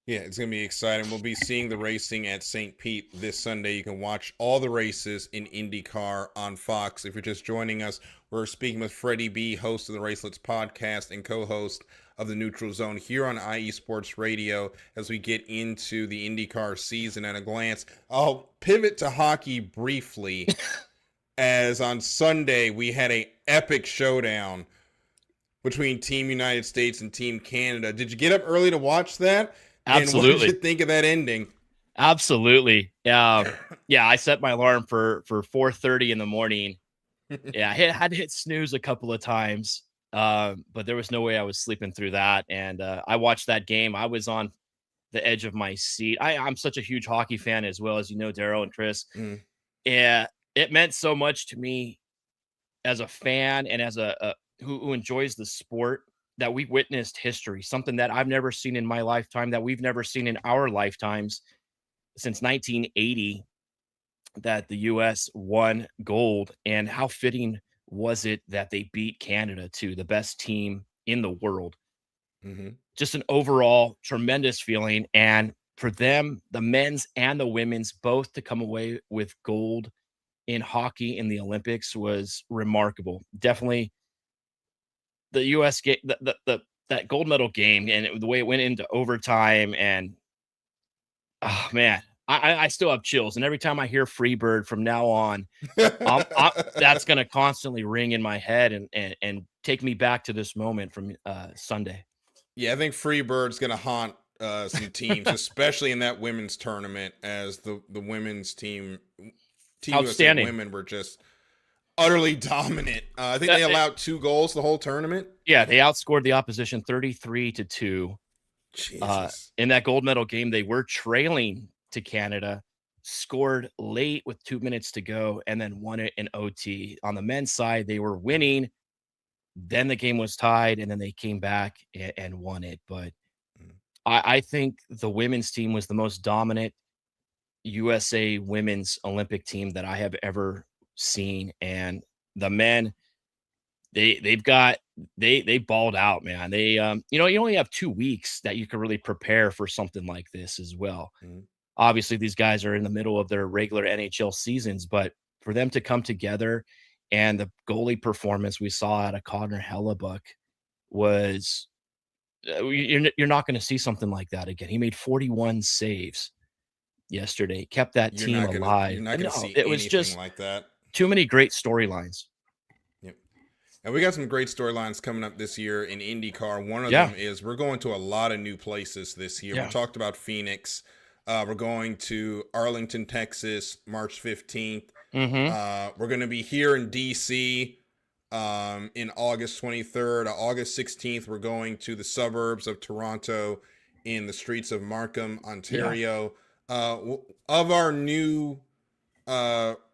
[SPEAKER 1] Yeah, it's going to be exciting. We'll be seeing the racing at St. Pete this Sunday. You can watch all the races in IndyCar on Fox. If you're just joining us, we're speaking with Freddie B., host of the Racelets podcast and co-host of the Neutral Zone here on IE Sports Radio as we get into the IndyCar season at a glance. I'll pivot to hockey briefly as on Sunday we had an epic showdown between Team United States and Team Canada. Did you get up early to watch that?
[SPEAKER 6] Absolutely.
[SPEAKER 1] And what did you think of that ending?
[SPEAKER 6] Absolutely. Yeah, I set my alarm for 4:30 in the morning. Yeah, I had to hit snooze a couple of times, but there was no way I was sleeping through that. And I watched that game. I was on the edge of my seat. I'm such a huge hockey fan as well, as you know, Darryl and Chris. Yeah, it meant so much to me as a fan and as a who enjoys the sport, that we witnessed history, something that I've never seen in my lifetime, that we've never seen in our lifetimes since 1980, that the U.S. won gold. And how fitting was it that they beat Canada, too, the best team in the world? Just an overall tremendous feeling. And for them, the men's and the women's, both to come away with gold in hockey in the Olympics was remarkable. Definitely the U.S. game, that gold medal game, and the way it went into overtime, and oh man, I still have chills. And every time I hear Freebird from now on, that's going to constantly ring in my head and take me back to this moment from Sunday.
[SPEAKER 1] Yeah, I think Freebird's going to haunt some teams, especially in that women's tournament, as the women's team
[SPEAKER 6] Outstanding.
[SPEAKER 1] USA women were just utterly dominant. I think they allowed 2 goals the whole tournament.
[SPEAKER 6] Yeah, they outscored the opposition 33-2.
[SPEAKER 1] Jesus.
[SPEAKER 6] In that gold medal game, they were trailing to Canada, scored late with 2 minutes to go, and then won it in OT. On the men's side, they were winning. Then the game was tied, and then they came back and won it. But I think the women's team was the most dominant USA women's Olympic team that I have ever seen. And the men, they balled out, man. They you only have 2 weeks that you can really prepare for something like this as well. Obviously these guys are in the middle of their regular NHL seasons, but for them to come together, and the goalie performance we saw out of Connor Hellebuck was you're not going to see something like that again. He made 41 saves yesterday, kept that team alive.
[SPEAKER 1] You're not going to see
[SPEAKER 6] it was just
[SPEAKER 1] like that.
[SPEAKER 6] Too many great storylines.
[SPEAKER 1] Yep. And we got some great storylines coming up this year in IndyCar. One of them is we're going to a lot of new places this year. We talked about Phoenix. We're going to Arlington, Texas, March 15th. We're going to be here in DC in August 23rd. August 16th, we're going to the suburbs of Toronto in the streets of Markham, Ontario. Of our new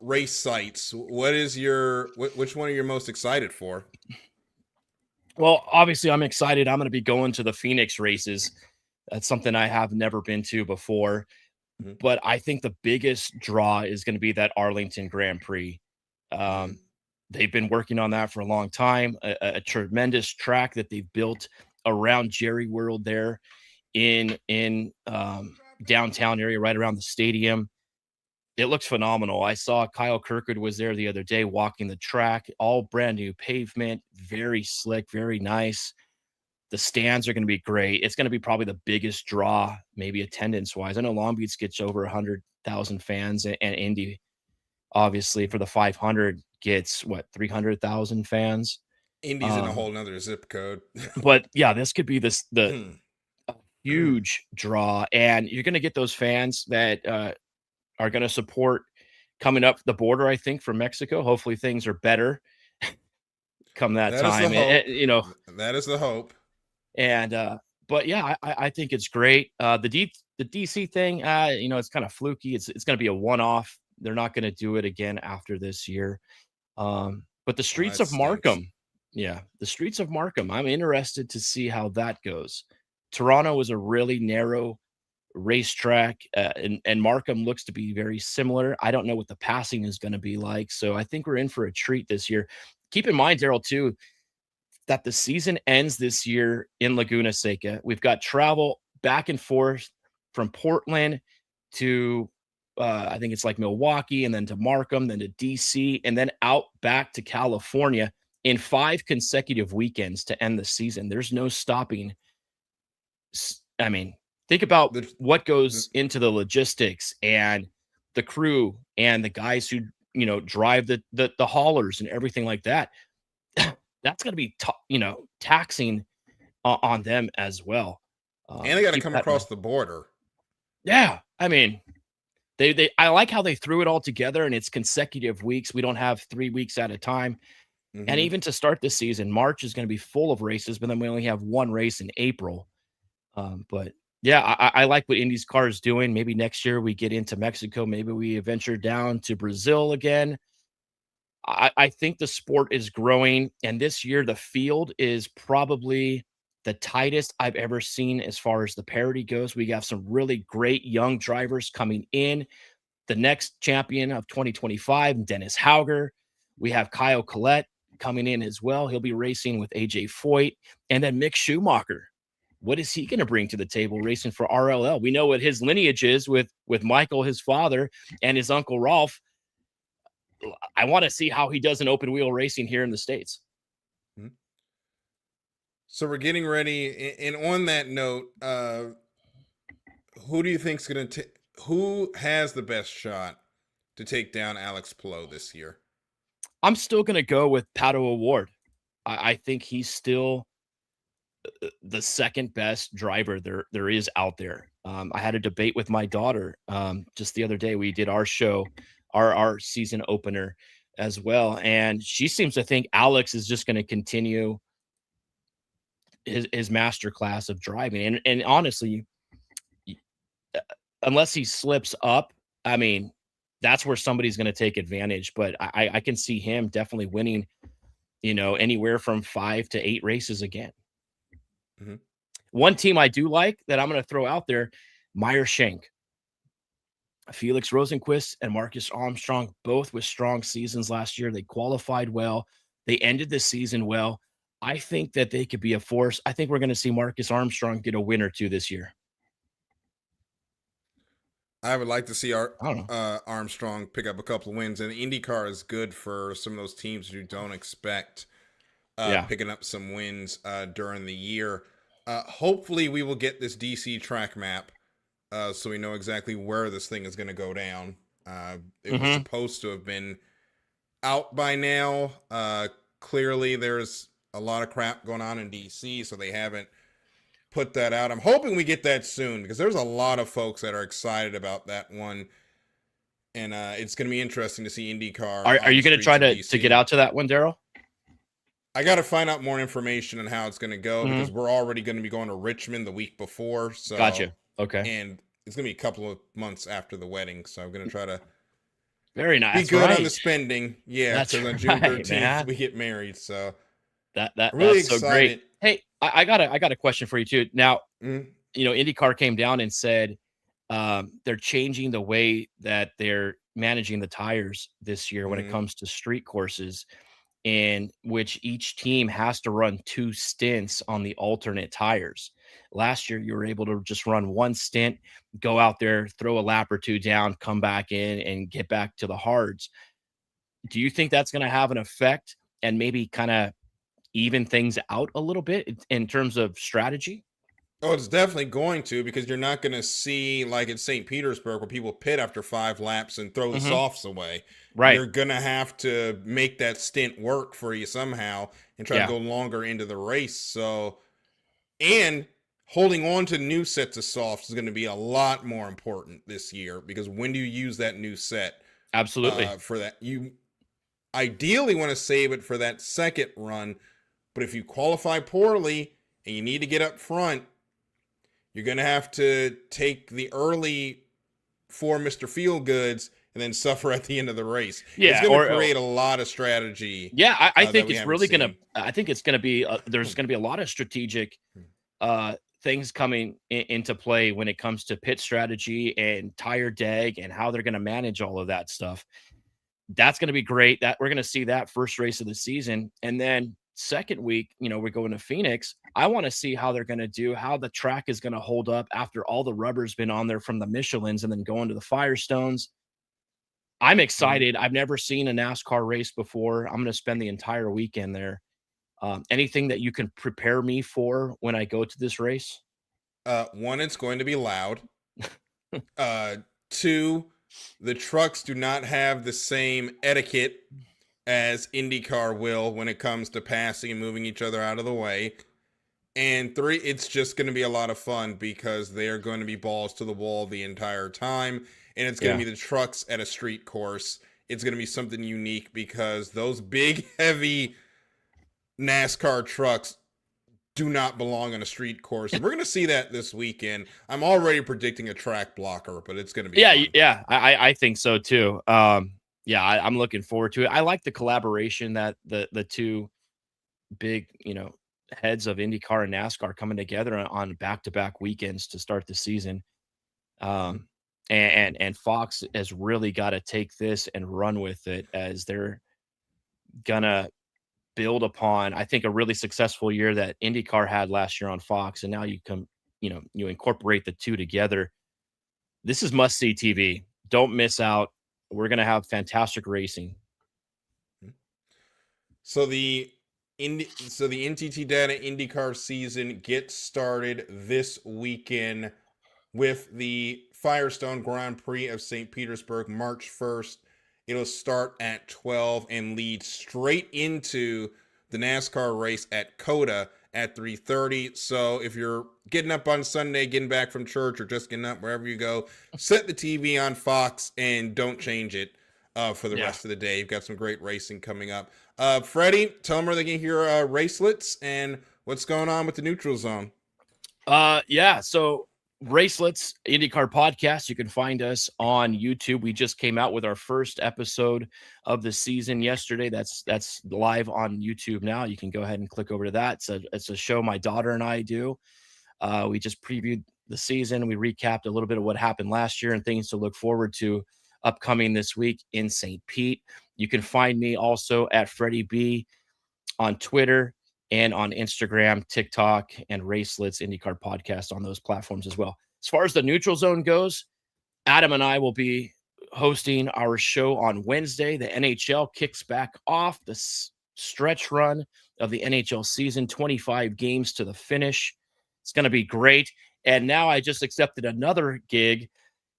[SPEAKER 1] race sites, which one are you most excited for?
[SPEAKER 6] Well, obviously I'm excited. I'm going to be going to the Phoenix races. That's something I have never been to before. But I think the biggest draw is going to be that Arlington Grand Prix. They've been working on that for a long time. A tremendous track that they've built around Jerry World there in downtown area, right around the stadium. It looks phenomenal. I saw Kyle Kirkwood was there the other day walking the track, all brand new pavement, very slick, very nice. The stands are going to be great. It's going to be probably the biggest draw, maybe attendance-wise. I know Long Beach gets over 100,000 fans, and Indy, obviously, for the 500 gets, 300,000 fans?
[SPEAKER 1] Indy's in a whole nother zip code.
[SPEAKER 6] But, yeah, this could be the huge draw, and you're going to get those fans that are going to support coming up the border, I think, from Mexico. Hopefully things are better come that time.
[SPEAKER 1] That is the hope.
[SPEAKER 6] And but yeah, I think it's great. The DC thing, it's kind of fluky. It's going to be a one-off. They're not going to do it again after this year. But the streets of Markham, the streets of Markham, I'm interested to see how that goes. Toronto was a really narrow racetrack, and Markham looks to be very similar. I don't know what the passing is going to be like, so I think we're in for a treat this year. Keep in mind, Darryl, too, that the season ends this year in Laguna Seca. We've got travel back and forth from Portland to I think it's like Milwaukee, and then to Markham, then to DC, and then out back to California in 5 consecutive weekends to end the season. There's no stopping. I mean, think about what goes into the logistics and the crew and the guys who, drive the haulers and everything like that. That's going to be, taxing on them as well.
[SPEAKER 1] And they got to come across the border.
[SPEAKER 6] Yeah. I mean, I like how they threw it all together, and it's consecutive weeks. We don't have 3 weeks at a time. Mm-hmm. And even to start the season, March is going to be full of races, but then we only have 1 race in April. But yeah, I like what Indy's car is doing. Maybe next year we get into Mexico. Maybe we venture down to Brazil again. I think the sport is growing, and this year the field is probably the tightest I've ever seen as far as the parity goes. We have some really great young drivers coming in. The next champion of 2025, Dennis Hauger. We have Kyle Collette coming in as well. He'll be racing with AJ Foyt. And then Mick Schumacher. What is he going to bring to the table racing for RLL? We know what his lineage is with Michael, his father, and his uncle Rolf. I want to see how he does in open wheel racing here in the States.
[SPEAKER 1] So we're getting ready. And on that note, who do you think's going to who has the best shot to take down Alex Palou this year?
[SPEAKER 6] I'm still going to go with Pato O'Ward. I think he's still the second best driver there is out there. I had a debate with my daughter just the other day. We did our show, our season opener as well, and she seems to think Alex is just going to continue his master class of driving. And honestly, unless he slips up, I mean, that's where somebody's going to take advantage. But I can see him definitely winning, anywhere from 5 to 8 races again. Mm-hmm. One team I do like that I'm going to throw out there, Meyer Shank. Felix Rosenquist and Marcus Armstrong, both with strong seasons last year. They qualified well. They ended the season well. I think that they could be a force. I think we're going to see Marcus Armstrong get a win or two this year.
[SPEAKER 1] I would like to see Armstrong pick up a couple of wins. And the IndyCar is good for some of those teams who don't expect picking up some wins during the year. Hopefully we will get this DC track map so we know exactly where this thing is going to go down. It was supposed to have been out by now. Clearly there's a lot of crap going on in DC, so they haven't put that out. I'm hoping we get that soon because there's a lot of folks that are excited about that one. And it's going to be interesting to see IndyCar.
[SPEAKER 6] Are you going to try to get out to that one, Darryl?
[SPEAKER 1] I got to find out more information on how it's going to go because we're already going to be going to Richmond the week before. So
[SPEAKER 6] gotcha. Okay.
[SPEAKER 1] And it's going to be a couple of months after the wedding. So I'm going to try to
[SPEAKER 6] very nice.
[SPEAKER 1] Be good on the spending. Yeah. Because on June 13th, we get married. So
[SPEAKER 6] that's
[SPEAKER 1] really
[SPEAKER 6] so great. Hey, I got a question for you too. Now, IndyCar came down and said they're changing the way that they're managing the tires this year when it comes to street courses, in which each team has to run 2 stints on the alternate tires. Last year, you were able to just run 1 stint, go out there, throw a lap or 2 down, come back in, and get back to the hards. Do you think that's going to have an effect and maybe kind of even things out a little bit in terms of strategy?
[SPEAKER 1] Oh, it's definitely going to, because you're not going to see like at St. Petersburg where people pit after 5 laps and throw the softs away.
[SPEAKER 6] Right.
[SPEAKER 1] You're going to have to make that stint work for you somehow and try to go longer into the race. So, and holding on to new sets of softs is going to be a lot more important this year, because when do you use that new set?
[SPEAKER 6] Absolutely.
[SPEAKER 1] For that, you ideally want to save it for that second run. But if you qualify poorly and you need to get up front, you're going to have to take the early for Mr. Feelgoods and then suffer at the end of the race.
[SPEAKER 6] Yeah,
[SPEAKER 1] it's going to create a lot of strategy.
[SPEAKER 6] Yeah, I think it's really going to. I think it's going to be. There's going to be a lot of strategic things coming into play when it comes to pit strategy and tire deg and how they're going to manage all of that stuff. That's going to be great. That we're going to see that first race of the season. And then second week, we're going to Phoenix. I want to see how they're going to do, how the track is going to hold up after all the rubber's been on there from the Michelins and then going to the Firestones. I'm excited. I've never seen a NASCAR race before. I'm going to spend the entire weekend there. Anything that you can prepare me for when I go to this race?
[SPEAKER 1] One, it's going to be loud. Two, the trucks do not have the same etiquette as IndyCar will when it comes to passing and moving each other out of the way. And three, it's just going to be a lot of fun because they are going to be balls to the wall the entire time. And it's going to be the trucks at a street course. It's going to be something unique because those big, heavy NASCAR trucks do not belong on a street course. And we're going to see that this weekend. I'm already predicting a track blocker, but it's going to be fun.
[SPEAKER 6] Yeah. I think so too. I'm looking forward to it. I like the collaboration that the two big, heads of IndyCar and NASCAR coming together on back-to-back weekends to start the season. And Fox has really got to take this and run with it as they're gonna build upon, I think, a really successful year that IndyCar had last year on Fox. And now you incorporate the two together. This is must-see TV. Don't miss out. We're going to have fantastic racing.
[SPEAKER 1] So the NTT Data IndyCar season gets started this weekend with the Firestone Grand Prix of St. Petersburg, March 1st. It'll start at 12 and lead straight into the NASCAR race at COTA at 3:30. So if you're getting up on Sunday, getting back from church, or just getting up wherever you go, set the TV on Fox and don't change it for the rest of the day. You've got some great racing coming up. Freddie, tell them where they can hear Racelets and what's going on with the Neutral Zone.
[SPEAKER 6] So Racelets IndyCar podcast. You can find us on YouTube. We just came out with our first episode of the season yesterday. That's live on YouTube now. You can go ahead and click over to that. It's a show my daughter and I do. We just previewed the season. We recapped a little bit of what happened last year and things to look forward to upcoming this week in St. Pete. You can find me also at Freddie B on Twitter and on Instagram, TikTok, and Racelets IndyCar podcast on those platforms as well. As far as the Neutral Zone goes, Adam and I will be hosting our show on Wednesday. The NHL kicks back off the stretch run of the NHL season, 25 games to the finish. It's going to be great. And now I just accepted another gig,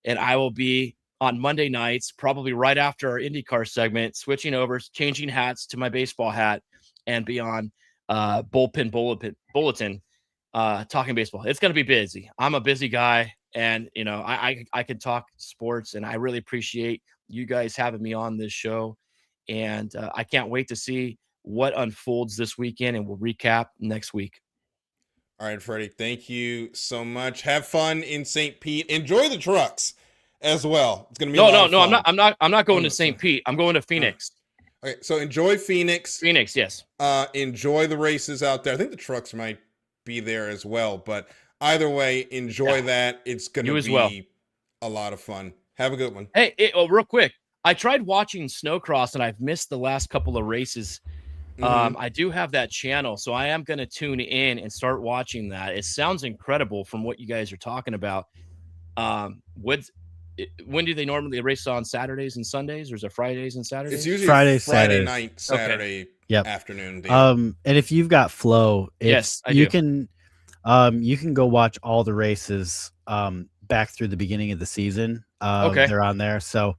[SPEAKER 6] and I will be on Monday nights, probably right after our IndyCar segment, switching over, changing hats to my baseball hat, and be on Bullpen Bulletin talking baseball. It's going to be busy. I'm a busy guy, and I can talk sports, and I really appreciate you guys having me on this show, and I can't wait to see what unfolds this weekend, and we'll recap next week.
[SPEAKER 1] All right, Freddie, thank you so much. Have fun in St. Pete. Enjoy the trucks as well. It's going to be a lot of fun.
[SPEAKER 6] I'm not going to St. Pete. I'm going to Phoenix.
[SPEAKER 1] Okay, so enjoy Phoenix.
[SPEAKER 6] Phoenix, yes.
[SPEAKER 1] Enjoy the races out there. I think the trucks might be there as well, but either way, enjoy that. It's going to be a lot of fun. Have a good one.
[SPEAKER 6] Hey, real quick. I tried watching Snowcross, and I've missed the last couple of races. I do have that channel, so I am going to tune in and start watching that. It sounds incredible from what you guys are talking about. When do they normally race on Saturdays and Sundays, or is it Fridays and Saturdays?
[SPEAKER 1] It's usually
[SPEAKER 3] Friday
[SPEAKER 1] night, Saturday afternoon. Deal.
[SPEAKER 3] And if you've got Flow,
[SPEAKER 6] yes,
[SPEAKER 3] you can go watch all the races back through the beginning of the season. They're on there, so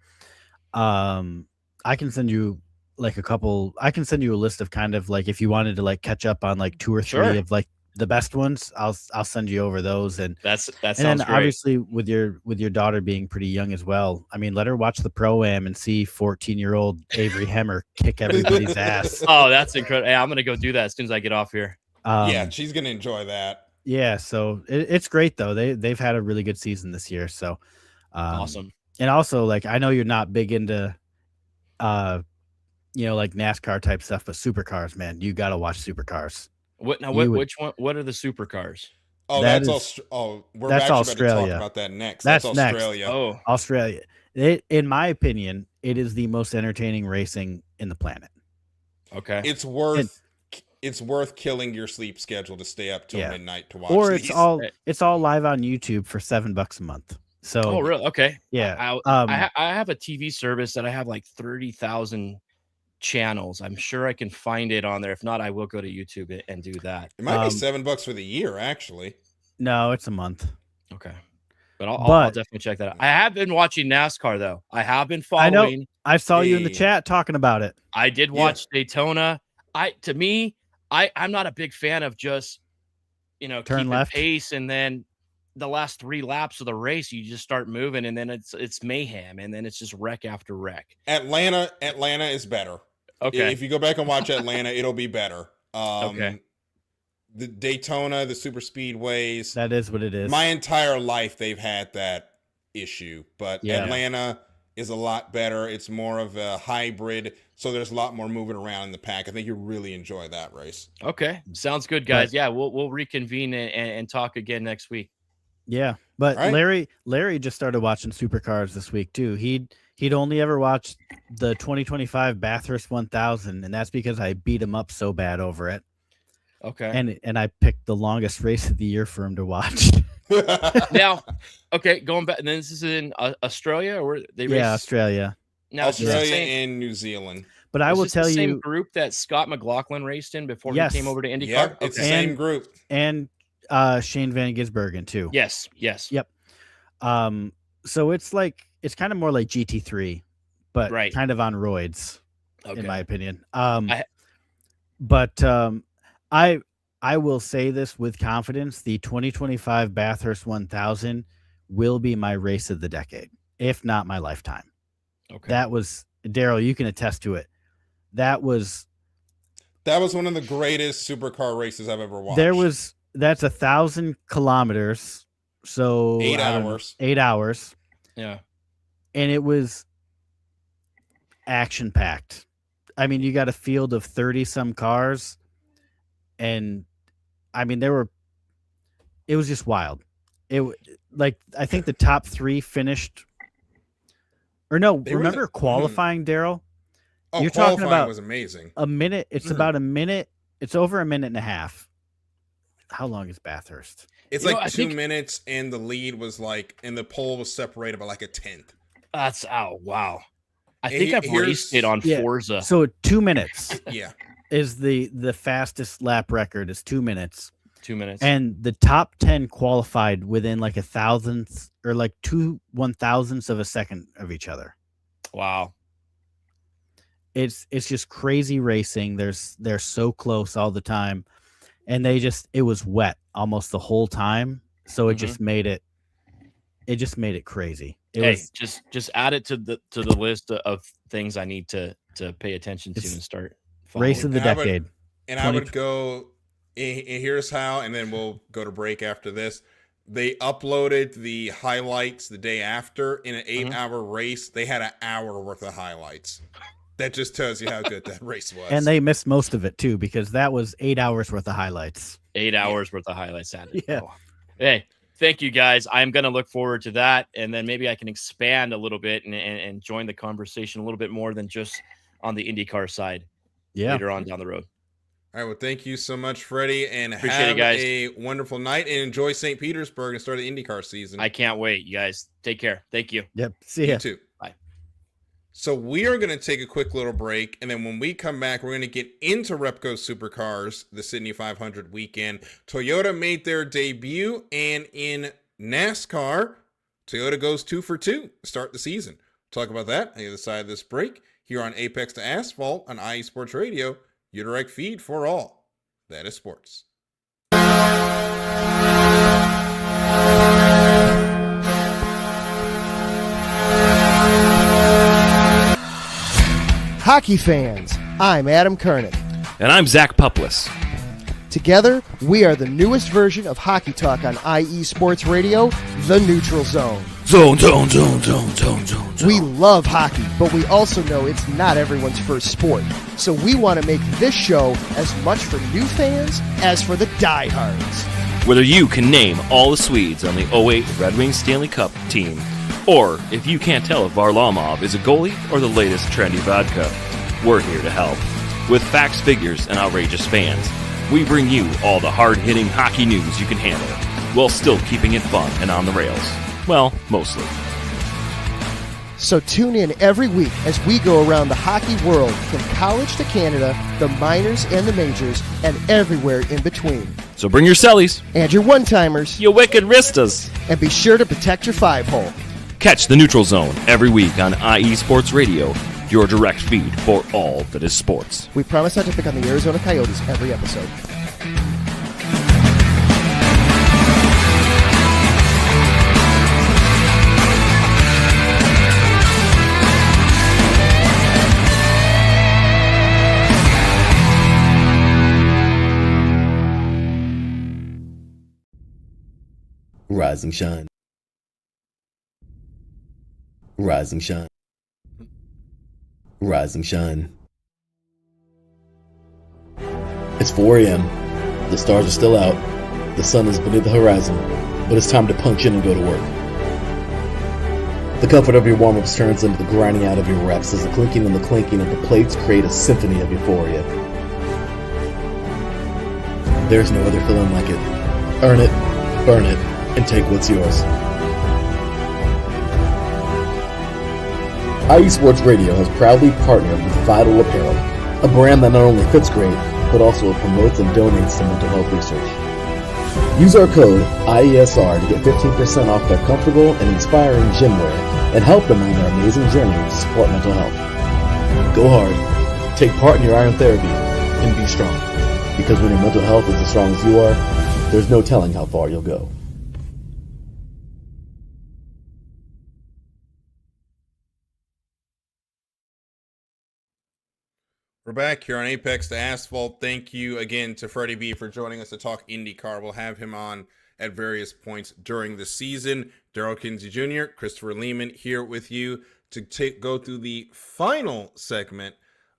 [SPEAKER 3] I can send you I can send you a list of kind of like if you wanted to like catch up on like 2 or 3 of like the best ones. I'll send you over those, and
[SPEAKER 6] that sounds
[SPEAKER 3] then
[SPEAKER 6] great.
[SPEAKER 3] obviously with your daughter being pretty young as well. I mean, let her watch the Pro-Am and see 14-year-old Avery Hemmer kick everybody's ass.
[SPEAKER 6] Oh, that's incredible! Hey, I'm gonna go do that as soon as I get off here.
[SPEAKER 1] Yeah, she's gonna enjoy that.
[SPEAKER 3] Yeah, so it's great though. They've had a really good season this year. So
[SPEAKER 6] awesome.
[SPEAKER 3] And also, like, I know you're not big into like NASCAR type stuff, but supercars, man, you gotta watch supercars.
[SPEAKER 6] Which one? What are the supercars?
[SPEAKER 1] Oh,
[SPEAKER 3] That
[SPEAKER 1] that's
[SPEAKER 3] is-
[SPEAKER 1] we're
[SPEAKER 3] that's
[SPEAKER 1] actually
[SPEAKER 3] Australia.
[SPEAKER 1] about to talk about that next.
[SPEAKER 3] That's
[SPEAKER 1] That's
[SPEAKER 3] next.
[SPEAKER 1] Australia.
[SPEAKER 6] Oh,
[SPEAKER 3] Australia. In my opinion, it is the most entertaining racing in the planet.
[SPEAKER 6] okay.
[SPEAKER 1] It's worth killing your sleep schedule to stay up till
[SPEAKER 3] Yeah.
[SPEAKER 1] midnight to watch.
[SPEAKER 3] Or
[SPEAKER 1] these.
[SPEAKER 3] it's all live on YouTube for $7 a month. So
[SPEAKER 6] Oh, really? Okay.
[SPEAKER 3] yeah.
[SPEAKER 6] I have a TV service that I have like 30,000 channels. I'm sure I can find it on there. If not, I will go to YouTube and do that.
[SPEAKER 1] It might be $7 for the year, actually.
[SPEAKER 3] No, it's a month.
[SPEAKER 6] Okay. But I'll definitely check that out. I have been watching NASCAR though. I have been following.
[SPEAKER 3] I know. I saw you in the
[SPEAKER 1] Hey.
[SPEAKER 3] chat talking about it.
[SPEAKER 6] I did watch Daytona. I'm not a big fan of just,
[SPEAKER 3] Turn
[SPEAKER 6] keeping
[SPEAKER 3] left.
[SPEAKER 6] pace, and then the last 3 laps of the race, you just start moving, and then it's mayhem, and then it's just wreck after wreck.
[SPEAKER 1] Atlanta is better.
[SPEAKER 6] Okay.
[SPEAKER 1] If you go back and watch Atlanta, it'll be better.
[SPEAKER 6] Okay.
[SPEAKER 1] The Daytona, the super speedways.
[SPEAKER 3] That is what it is.
[SPEAKER 1] My entire life, they've had that issue, but
[SPEAKER 3] Yeah.
[SPEAKER 1] Atlanta is a lot better. It's more of a hybrid, so there's a lot more moving around in the pack. I think you really enjoy that race.
[SPEAKER 6] Okay. Sounds good, guys. Yeah, we'll reconvene and talk again next week.
[SPEAKER 3] Yeah, but
[SPEAKER 1] All right.
[SPEAKER 3] Larry just started watching supercars this week too. He'd only ever watched the 2025 Bathurst 1000, and that's because I beat him up so bad over it.
[SPEAKER 6] Okay.
[SPEAKER 3] And I picked the longest race of the year for him to watch.
[SPEAKER 6] Now, okay, going back, and then this is in Australia, or they race?
[SPEAKER 3] Yeah, Australia.
[SPEAKER 6] Now, is this the
[SPEAKER 1] Australia
[SPEAKER 6] same-
[SPEAKER 1] and New Zealand.
[SPEAKER 3] But I
[SPEAKER 6] is
[SPEAKER 3] will
[SPEAKER 6] this the
[SPEAKER 3] tell
[SPEAKER 6] same
[SPEAKER 3] you,
[SPEAKER 6] group that Scott McLaughlin raced in before
[SPEAKER 3] Yes.
[SPEAKER 6] he came over to IndyCar.
[SPEAKER 1] Yep, it's the
[SPEAKER 6] Okay.
[SPEAKER 1] same group.
[SPEAKER 3] and Shane Van Gisbergen too.
[SPEAKER 6] Yes.
[SPEAKER 3] Yep. So it's kind of more like GT3, but
[SPEAKER 6] Right.
[SPEAKER 3] kind of on roids,
[SPEAKER 6] Okay.
[SPEAKER 3] in my opinion.
[SPEAKER 6] I
[SPEAKER 3] will say this with confidence: the 2025 Bathurst 1000 will be my race of the decade, if not my lifetime.
[SPEAKER 6] Okay.
[SPEAKER 3] That was Darryl. You can attest to it. That was
[SPEAKER 1] one of the greatest supercar races I've ever watched.
[SPEAKER 3] That's 1,000 kilometers. So
[SPEAKER 1] 8 hours.
[SPEAKER 3] 8 hours.
[SPEAKER 6] Yeah.
[SPEAKER 3] And it was action packed. I mean, you got a field of 30 some cars, and I mean, it was just wild. I think the top 3 finished, or no, remember qualifying, Darryl?
[SPEAKER 1] Oh,
[SPEAKER 3] You're talking
[SPEAKER 1] qualifying
[SPEAKER 3] about
[SPEAKER 1] was amazing.
[SPEAKER 3] a minute. It's about a minute. It's over a minute and a half. How long is Bathurst?
[SPEAKER 1] It's
[SPEAKER 6] You know,
[SPEAKER 1] like
[SPEAKER 6] I
[SPEAKER 1] 2
[SPEAKER 6] think-
[SPEAKER 1] minutes, and the lead was and the pole was separated by like a 10th.
[SPEAKER 6] That's wow. I
[SPEAKER 1] Hey,
[SPEAKER 6] think I've
[SPEAKER 1] here's-
[SPEAKER 6] raced it on
[SPEAKER 3] Yeah.
[SPEAKER 6] Forza.
[SPEAKER 3] So 2 minutes
[SPEAKER 1] Yeah.
[SPEAKER 3] is the fastest lap record is 2 minutes.
[SPEAKER 6] 2 minutes.
[SPEAKER 3] And the top 10 qualified within like a thousandth or like 2/1000ths of a second of each other.
[SPEAKER 6] Wow.
[SPEAKER 3] It's just crazy racing. They're so close all the time, and it was wet almost the whole time. So it just made it crazy.
[SPEAKER 6] Just add it to the list of things I need to pay attention to
[SPEAKER 3] It's
[SPEAKER 6] and start
[SPEAKER 3] race of
[SPEAKER 6] following.
[SPEAKER 3] the
[SPEAKER 1] And I would-
[SPEAKER 3] decade.
[SPEAKER 1] And I would go, and here's how, and then we'll go to break after this. They uploaded the highlights the day after in an 8-hour race. They had an hour worth of highlights. That just tells you how good that race was.
[SPEAKER 3] And they missed most of it too, because that was 8 hours worth of highlights.
[SPEAKER 6] 8 hours worth of highlights added.
[SPEAKER 3] Yeah.
[SPEAKER 6] Oh. Hey, thank you guys. I'm going to look forward to that. And then maybe I can expand a little bit and join the conversation a little bit more than just on the IndyCar side
[SPEAKER 3] Yeah.
[SPEAKER 6] later on down the road.
[SPEAKER 1] All right, well, thank you so much, Freddie, and
[SPEAKER 6] Appreciate
[SPEAKER 1] have
[SPEAKER 6] it, guys.
[SPEAKER 1] a wonderful night, and enjoy St. Petersburg and start the IndyCar season.
[SPEAKER 6] I can't wait, you guys. Take care. Thank you.
[SPEAKER 3] Yep. See
[SPEAKER 1] You
[SPEAKER 3] ya.
[SPEAKER 1] too.
[SPEAKER 6] Bye.
[SPEAKER 1] So we are going to take a quick little break, and then when we come back, we're going to get into Repco Supercars, the Sydney 500 weekend. Toyota made their debut, and in NASCAR, Toyota goes 2 for 2 to start the season. Talk about that on the other side of this break here on Apex to Asphalt on IE Sports Radio, your direct feed for all that is sports.
[SPEAKER 5] Hockey fans, I'm Adam Kernan.
[SPEAKER 7] And I'm Zach Puplis.
[SPEAKER 5] Together, we are the newest version of Hockey Talk on IE Sports Radio, The Neutral Zone.
[SPEAKER 7] Zone.
[SPEAKER 5] We love hockey, but we also know it's not everyone's first sport. So we want to make this show as much for new fans as for the diehards.
[SPEAKER 7] Whether you can name all the Swedes on the '08 Red Wings Stanley Cup team, or if you can't tell if Varlamov is a goalie or the latest trendy vodka, we're here to help. With facts, figures, and outrageous fans, we bring you all the hard-hitting hockey news you can handle, while still keeping it fun and on the rails. Well, mostly.
[SPEAKER 5] So tune in every week as we go around the hockey world, from college to Canada, the minors and the majors, and everywhere in between.
[SPEAKER 7] So bring your cellies,
[SPEAKER 5] And your one-timers,
[SPEAKER 7] you wicked wristas.
[SPEAKER 5] and be sure to protect your five-hole.
[SPEAKER 7] Catch the Neutral Zone every week on IE Sports Radio, your direct feed for all that is sports.
[SPEAKER 5] We promise not to pick on the Arizona Coyotes every episode.
[SPEAKER 2] Rise and shine. Rise and shine. Rise and shine. It's 4 a.m. The stars are still out. The sun is beneath the horizon, but it's time to punch in and go to work. The comfort of your warm-ups turns into the grinding out of your reps as the clinking and the clinking of the plates create a symphony of euphoria. There's no other feeling like it. Earn it, burn it, and take what's yours. IE Sports Radio has proudly partnered with Vital Apparel, a brand that not only fits great, but also promotes and donates to mental health research. Use our code IESR to get 15% off their comfortable and inspiring gym wear and help them on their amazing journey to support mental health. Go hard, take part in your iron therapy, and be strong. Because when your mental health is as strong as you are, there's no telling how far you'll go.
[SPEAKER 1] We're back here on Apex to Asphalt. Thank you again to Freddie B for joining us to talk IndyCar. We'll have him on at various points during the season. Darryl Kinsey Jr., Christopher Lehman here with you to go through the final segment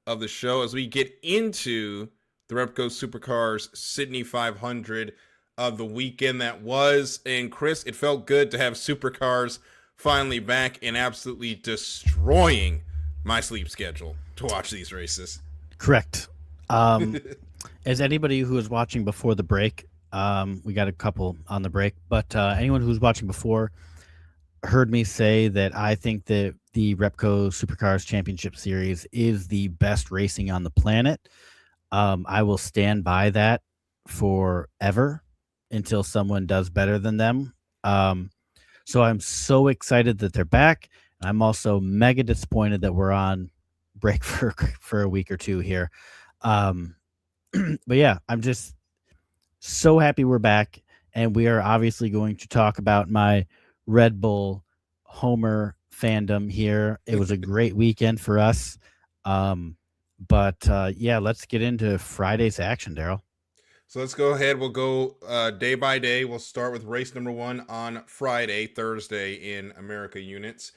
[SPEAKER 1] of the show as we get into the Repco Supercars Sydney 500 of the weekend that was. And Chris, it felt good to have Supercars finally back and absolutely destroying my sleep schedule to watch these races.
[SPEAKER 3] Correct. As anybody who was watching before the break, we got a couple on the break, but anyone who's watching before heard me say that I think that the Repco Supercars Championship Series is the best racing on the planet. I will stand by that forever until someone does better than them. So I'm so excited that they're back. I'm also mega disappointed that we're on break for a week or two here. But yeah, I'm just so happy we're back, and we are obviously going to talk about my Red Bull Homer fandom here. It was a great weekend for us. But yeah, let's get into Friday's action, Darryl.
[SPEAKER 1] So let's go ahead. We'll go day by day. We'll start with race number 1 on Thursday in America units.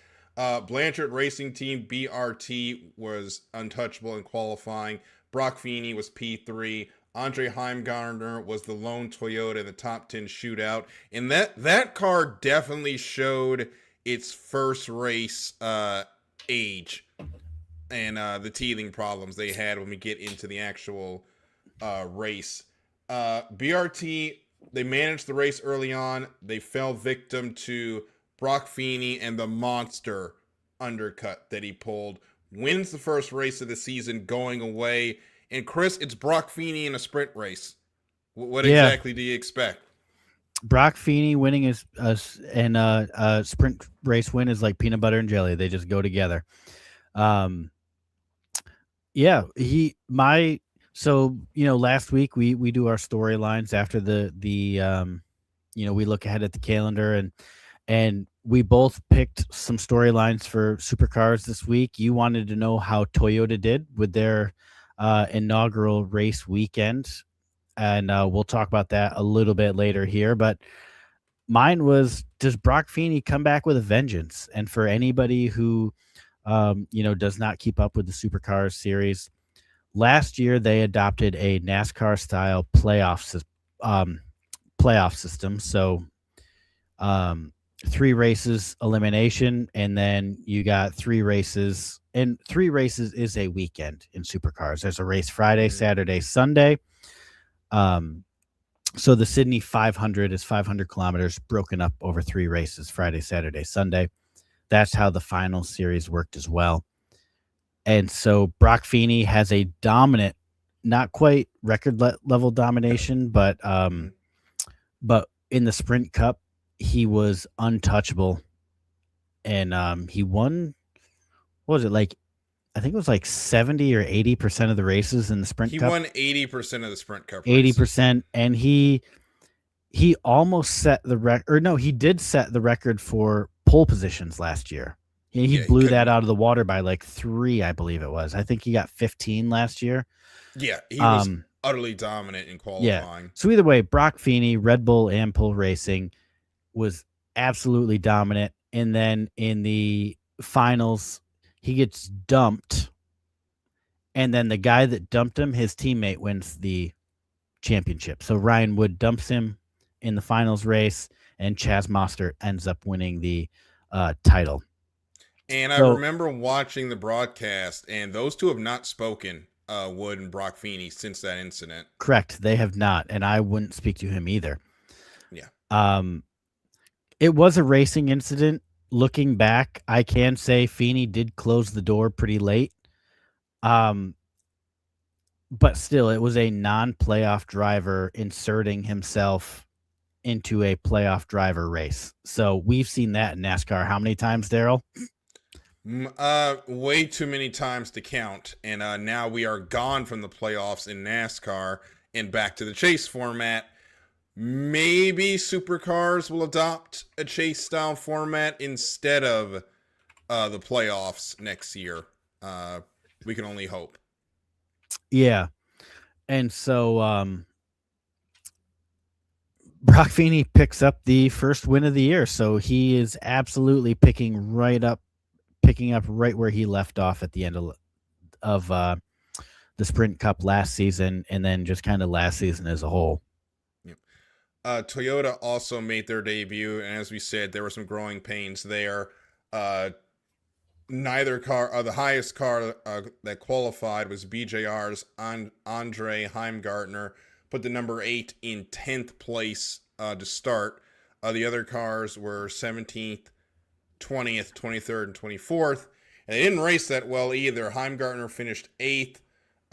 [SPEAKER 1] Blanchard Racing Team BRT was untouchable in qualifying. Brock Feeney was P3. Andre Heimgartner was the lone Toyota in the top 10 shootout. And that car definitely showed its first race age and the teething problems they had when we get into the actual race. BRT, they managed the race early on. They fell victim to Brock Feeney and the monster undercut that he pulled. Wins the first race of the season going away. And Chris, it's Brock Feeney in a sprint race. What exactly do you expect?
[SPEAKER 3] Brock Feeney winning a sprint race win is like peanut butter and jelly. They just go together. So, last week we do our storylines after the we look ahead at the calendar and we both picked some storylines for Supercars this week. You wanted to know how Toyota did with their inaugural race weekend. And we'll talk about that a little bit later here. But mine was, does Brock Feeney come back with a vengeance? And for anybody who, does not keep up with the Supercars series, last year they adopted a NASCAR-style playoff playoff system. So 3 races elimination, and then you got 3 races, and 3 races is a weekend in supercars. There's a race Friday, Saturday, Sunday. So the Sydney 500 is 500 kilometers broken up over 3 races, Friday, Saturday, Sunday. That's how the final series worked as well. And so Brock Feeney has a dominant, not quite record level domination, but in the Sprint Cup, he was untouchable. And he won, what was it, like, I think it was like 70 or 80% of the races in the Sprint Cup.
[SPEAKER 1] He won 80% of the Sprint Cup races.
[SPEAKER 3] 80%. And he almost set the record, or no, he did set the record for pole positions last year. He blew that out of the water by like 3, I believe it was. I think he got 15 last year.
[SPEAKER 1] Yeah, he was utterly dominant in qualifying.
[SPEAKER 3] Yeah. So either way, Brock Feeney, Red Bull and Pole Racing, was absolutely dominant. And then in the finals, he gets dumped. And then the guy that dumped him, his teammate, wins the championship. So Ryan Wood dumps him in the finals race, and Chaz Mostert ends up winning the title.
[SPEAKER 1] And I remember watching the broadcast, and those two have not spoken, Wood and Brock Feeney, since that incident.
[SPEAKER 3] Correct. They have not, and I wouldn't speak to him either.
[SPEAKER 1] Yeah.
[SPEAKER 3] It was a racing incident. Looking back, I can say Feeney did close the door pretty late. But still, it was a non-playoff driver inserting himself into a playoff driver race. So we've seen that in NASCAR how many times, Darryl?
[SPEAKER 1] Way too many times to count. And now we are gone from the playoffs in NASCAR and back to the chase format. Maybe supercars will adopt a chase style format instead of the playoffs next year. We can only hope.
[SPEAKER 3] Yeah. And so Brock Feeney picks up the first win of the year. So he is absolutely picking up right where he left off at the end of the Sprint Cup last season, and then just kind of last season as a whole.
[SPEAKER 1] Yep. Toyota also made their debut, and as we said, there were some growing pains there. Neither car, the highest car that qualified was BJR's Andre Heimgartner, put the number 8 in 10th place to start. The other cars were 17th, 20th, 23rd, and 24th. And they didn't race that well either. Heimgartner finished 8th.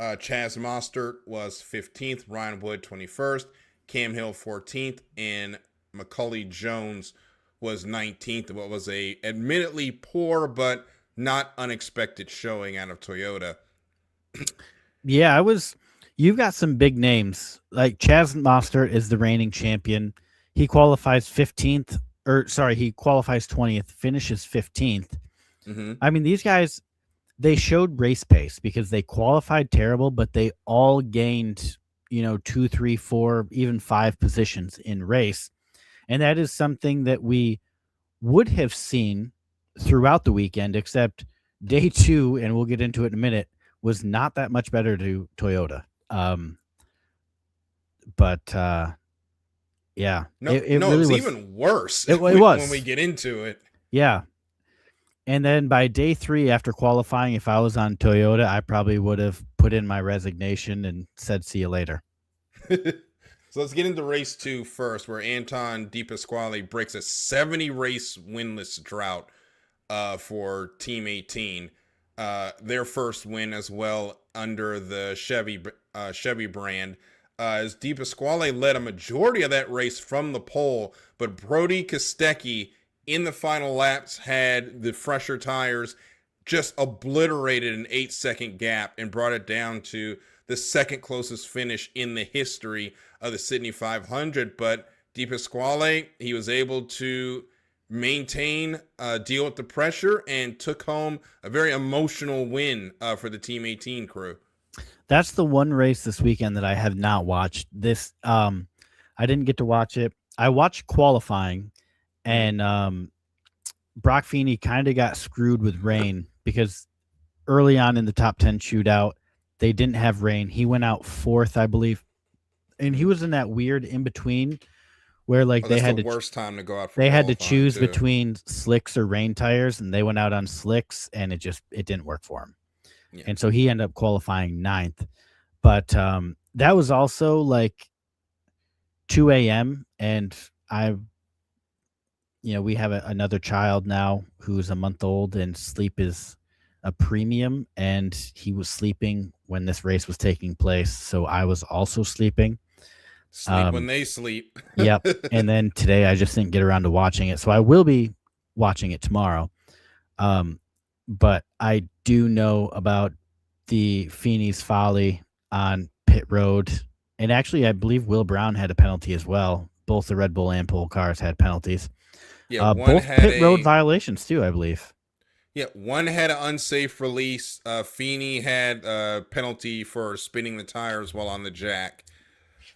[SPEAKER 1] Chaz Mostert was 15th. Ryan Wood 21st. Cam Hill 14th. And Macaulay Jones was 19th. What was a admittedly poor but not unexpected showing out of Toyota.
[SPEAKER 3] Yeah, you've got some big names. Like Chaz Mostert is the reigning champion. He qualifies 15th. He qualifies 20th, finishes 15th.
[SPEAKER 1] Mm-hmm.
[SPEAKER 3] I mean, these guys, they showed race pace because they qualified terrible, but they all gained, 2, 3, 4, even 5 positions in race. And that is something that we would have seen throughout the weekend, except day 2, and we'll get into it in a minute, was not that much better to Toyota. Yeah.
[SPEAKER 1] No,
[SPEAKER 3] it
[SPEAKER 1] really
[SPEAKER 3] was
[SPEAKER 1] even worse.
[SPEAKER 3] It was.
[SPEAKER 1] When we get into it.
[SPEAKER 3] Yeah. And then by day 3 after qualifying, if I was on Toyota, I probably would have put in my resignation and said, see you later.
[SPEAKER 1] So let's get into race 2 first, where Anton De Pasquale breaks a 70-race winless drought for Team 18. Their first win as well under the Chevy brand. As De Pasquale led a majority of that race from the pole, but Brody Kostecki in the final laps had the fresher tires, just obliterated an 8-second gap and brought it down to the second closest finish in the history of the Sydney 500. But De Pasquale, he was able to maintain, deal with the pressure, and took home a very emotional win for the Team 18 crew.
[SPEAKER 3] That's the one race this weekend that I have not watched. I didn't get to watch it. I watched qualifying, and Brock Feeney kind of got screwed with rain because early on in the top 10 shootout, they didn't have rain. He went out 4th, I believe, and he was in that weird in between where like they
[SPEAKER 1] that's
[SPEAKER 3] had
[SPEAKER 1] the
[SPEAKER 3] to
[SPEAKER 1] worst time to go out for
[SPEAKER 3] they had to
[SPEAKER 1] qualifying,
[SPEAKER 3] choose
[SPEAKER 1] too.
[SPEAKER 3] between slicks or rain tires, and they went out on slicks, and it didn't work for him.
[SPEAKER 1] Yeah.
[SPEAKER 3] And so he ended up qualifying 9th. But that was also like 2 a.m. and we have another child now who's a month old, and sleep is a premium, and he was sleeping when this race was taking place, so I was also sleeping.
[SPEAKER 1] Sleep when they sleep.
[SPEAKER 3] Yep. And then today I just didn't get around to watching it, so I will be watching it tomorrow. But I do know about the Feeney's folly on pit road, and actually I believe Will Brown had a penalty as well. Both the Red Bull and Pole cars had penalties.
[SPEAKER 1] Yeah,
[SPEAKER 3] both pit road violations too, I believe.
[SPEAKER 1] Yeah, one had an unsafe release. Feeney had a penalty for spinning the tires while on the jack.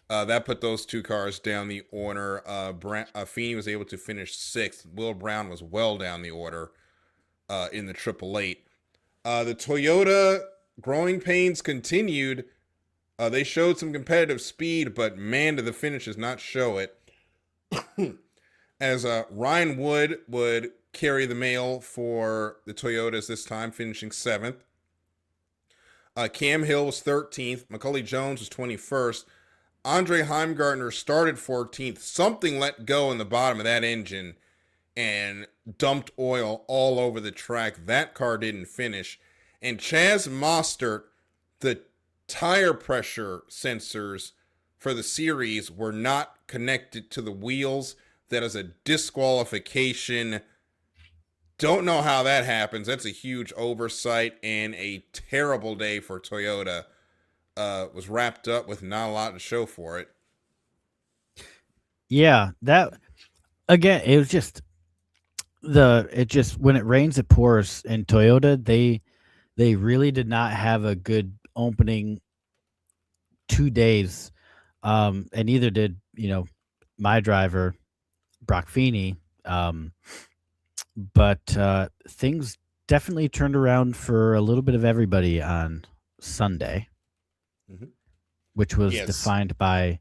[SPEAKER 1] That put those two cars down the order. Feeney was able to finish 6th. Will Brown was well down the order in the 888. The Toyota growing pains continued. They showed some competitive speed, but man, did the finishes not show it. As Ryan Wood would carry the mail for the Toyotas this time, finishing 7th. Cam Hill was 13th. Macaulay Jones was 21st. Andre Heimgartner started 14th. Something let go in the bottom of that engine and dumped oil all over the track. That car didn't finish. And Chaz Mostert, the tire pressure sensors for the series were not connected to the wheels. That is a disqualification. Don't know how that happens. That's a huge oversight and a terrible day for Toyota. Was wrapped up with not a lot to show for it.
[SPEAKER 3] Yeah, that again, it was just when it rains it pours, and Toyota they really did not have a good opening 2 days, and neither did my driver Brock Feeney, but things definitely turned around for a little bit of everybody on Sunday, which was defined by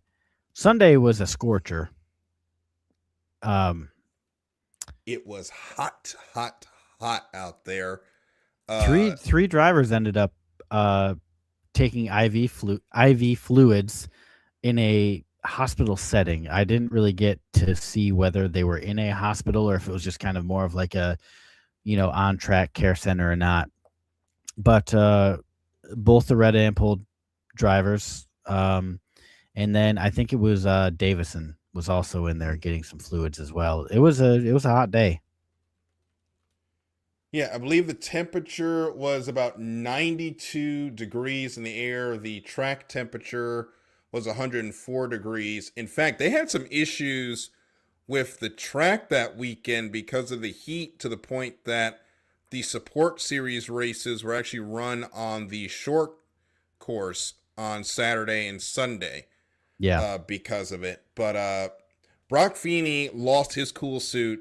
[SPEAKER 3] Sunday was a scorcher.
[SPEAKER 1] It was hot out there.
[SPEAKER 3] Three drivers ended up taking IV fluids in a hospital setting. I didn't really get to see whether they were in a hospital or if it was just kind of more of like a on track care center or not. But both the red ample drivers, and then I think it was Davison was also in there getting some fluids as well. It was a hot day.
[SPEAKER 1] Yeah, I believe the temperature was about 92 degrees in the air. The track temperature was 104 degrees. In fact, they had some issues with the track that weekend because of the heat, to the point that the support series races were actually run on the short course on Saturday and Sunday.
[SPEAKER 3] Yeah.
[SPEAKER 1] Because of it. But Brock Feeney lost his cool suit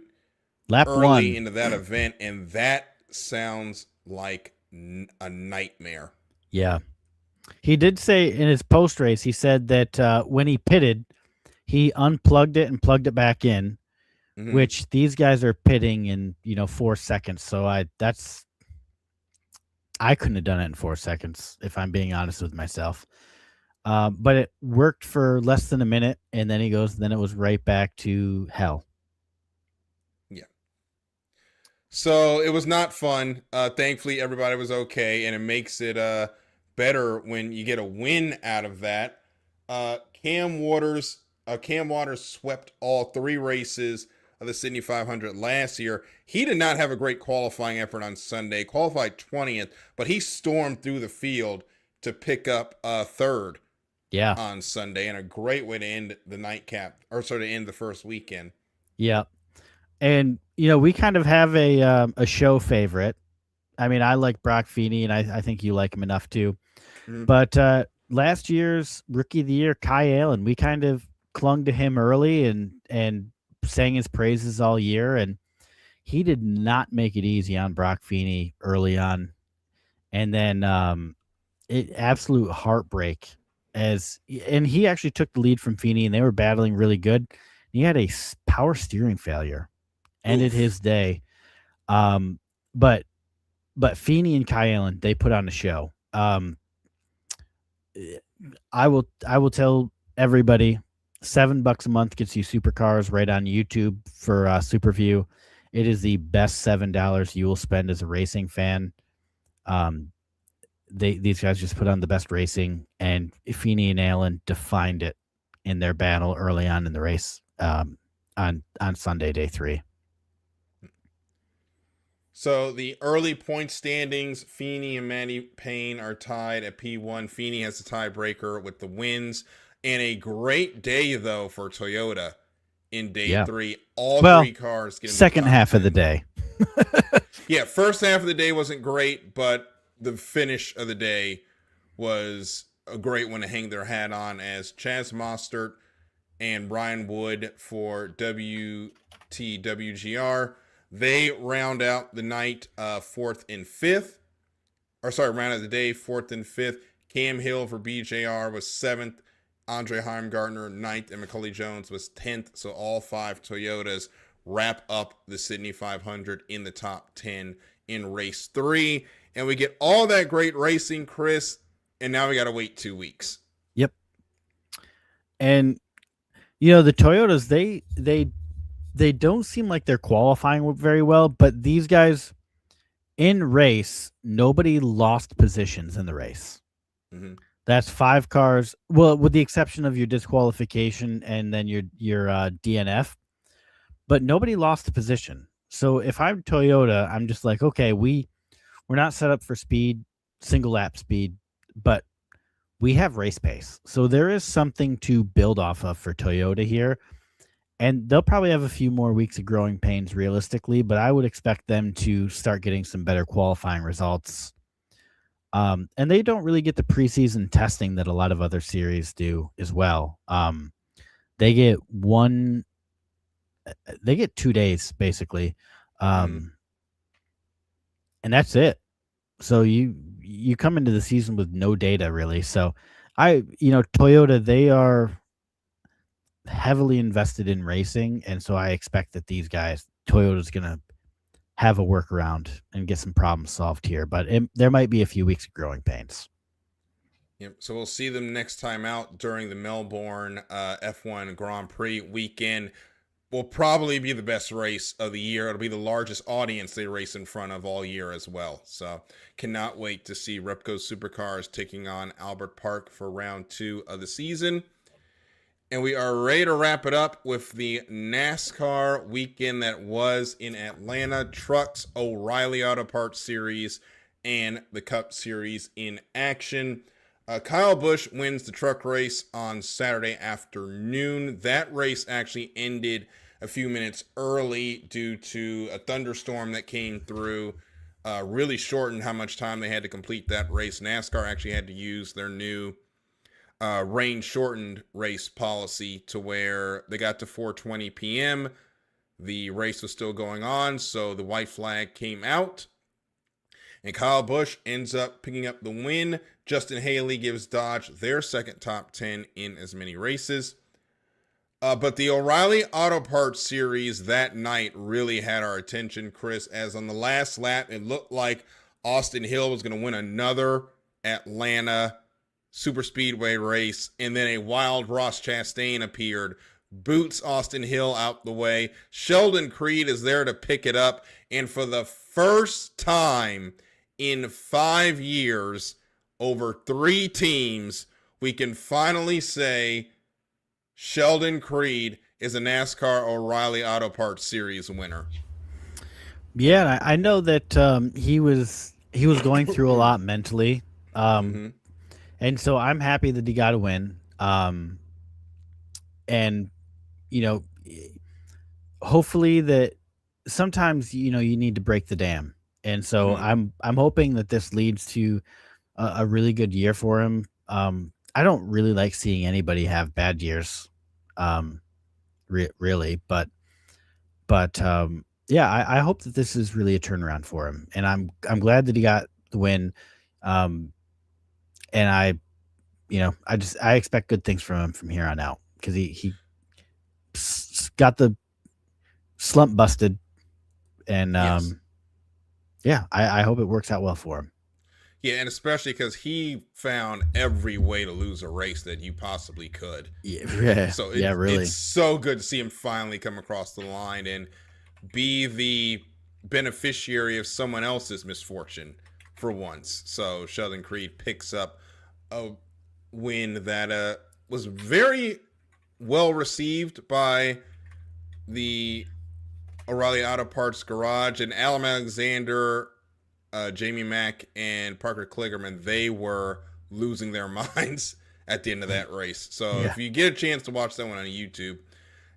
[SPEAKER 3] lap
[SPEAKER 1] early
[SPEAKER 3] 1
[SPEAKER 1] into that event, and that sounds like a nightmare.
[SPEAKER 3] Yeah. He did say in his post race, he said that when he pitted, he unplugged it and plugged it back in, which these guys are pitting in 4 seconds. So I couldn't have done it in 4 seconds, if I'm being honest with myself. But it worked for less than a minute, and then then it was right back to hell.
[SPEAKER 1] Yeah. So it was not fun. Thankfully, everybody was okay, and it makes it better when you get a win out of that. Cam Waters swept all 3 races of the Sydney 500 last year. He did not have a great qualifying effort on Sunday, qualified 20th, but he stormed through the field to pick up 3rd.
[SPEAKER 3] Yeah.
[SPEAKER 1] On Sunday, and a great way to end the nightcap, or sort of end the first weekend.
[SPEAKER 3] Yeah. And, we kind of have a show favorite. I mean, I like Brock Feeney, and I think you like him enough too. But last year's Rookie of the Year, Kai Allen, we kind of clung to him early and sang his praises all year, and he did not make it easy on Brock Feeney early on. And then absolute heartbreak. And he actually took the lead from Feeney, and they were battling really good. He had a power steering failure, ended his day. But Feeney and Kai Allen, they put on a show. I will tell everybody, $7 a month gets you supercars right on YouTube for Superview. It is the best $7 you will spend as a racing fan. These guys just put on the best racing, and Feeney and Allen defined it in their battle early on in the race on Sunday, day 3.
[SPEAKER 1] So the early point standings, Feeney and Matty Payne are tied at P1. Feeney has the tiebreaker with the wins. And a great day, though, for Toyota in day 3. All 3 cars getting
[SPEAKER 3] second half of the day.
[SPEAKER 1] Yeah, first half of the day wasn't great, but the finish of the day was a great one to hang their hat on, as Chaz Mostert and Ryan Wood for WTWGR, they round out the night 4th and 5th. Or sorry, round out the day 4th and 5th. Cam Hill for BJR was 7th. Andre Heimgartner 9th, and Macaulay Jones was 10th. So all 5 Toyotas wrap up the Sydney 500 in the top 10 in race 3. And we get all that great racing, Chris, and now we got to wait 2 weeks.
[SPEAKER 3] Yep. And, the Toyotas, they don't seem like they're qualifying very well, but these guys in race, nobody lost positions in the race.
[SPEAKER 1] Mm-hmm.
[SPEAKER 3] That's 5 cars. Well, with the exception of your disqualification and then your DNF, but nobody lost a position. So if I'm Toyota, I'm just like, okay, we're not set up for speed, single lap speed, but we have race pace. So there is something to build off of for Toyota here. And they'll probably have a few more weeks of growing pains realistically, but I would expect them to start getting some better qualifying results. And they don't really get the preseason testing that a lot of other series do as well. They get 2 days basically. And that's it. So you come into the season with no data really. So Toyota, they are heavily invested in racing, and so I expect that these guys, Toyota's going to have a workaround and get some problems solved here, but there might be a few weeks of growing pains.
[SPEAKER 1] Yep. So we'll see them next time out during the Melbourne F1 Grand Prix weekend. Will probably be the best race of the year. It'll be the largest audience they race in front of all year as well. So cannot wait to see Repco Supercars taking on Albert Park for round 2 of the season. And we are ready to wrap it up with the NASCAR weekend that was in Atlanta. Trucks, O'Reilly Auto Parts Series, and the Cup Series in action. Kyle Busch wins the truck race on Saturday afternoon. That race actually ended a few minutes early due to a thunderstorm that came through. Really shortened how much time they had to complete that race. NASCAR actually had to use their new rain shortened race policy to where they got to 4:20 p.m. The race was still going on, so the white flag came out, and Kyle Busch ends up picking up the win. Justin Haley gives Dodge their second top 10 in as many races. But the O'Reilly Auto Parts Series that night really had our attention, Chris, as on the last lap, it looked like Austin Hill was going to win another Atlanta super speedway race, and then a wild Ross Chastain appeared, boots Austin Hill out the way. Sheldon Creed is there to pick it up, and for the first time in 5 years, over 3 teams, we can finally say Sheldon Creed is a NASCAR O'Reilly Auto Parts Series winner.
[SPEAKER 3] Yeah, I know that he was going through a lot mentally. And so I'm happy that he got a win. And, hopefully that sometimes, you need to break the dam. And so I'm hoping that this leads to a really good year for him. I don't really like seeing anybody have bad years, really. But yeah, I hope that this is really a turnaround for him. And I'm glad that he got the win. And I expect good things from him from here on out, because he got the slump busted, and
[SPEAKER 1] Yes.
[SPEAKER 3] I hope it works out well for him.
[SPEAKER 1] Yeah, and especially because he found every way to lose a race that you possibly could.
[SPEAKER 3] Yeah,
[SPEAKER 1] So
[SPEAKER 3] really.
[SPEAKER 1] it's so good to see him finally come across the line and be the beneficiary of someone else's misfortune for once. So Sheldon Creed picks up a win that was very well received by the O'Reilly Auto Parts Garage, and Alan Alexander, Jamie Mack, and Parker Kligerman, they were losing their minds at the end of that race. So if you get a chance to watch that one on YouTube,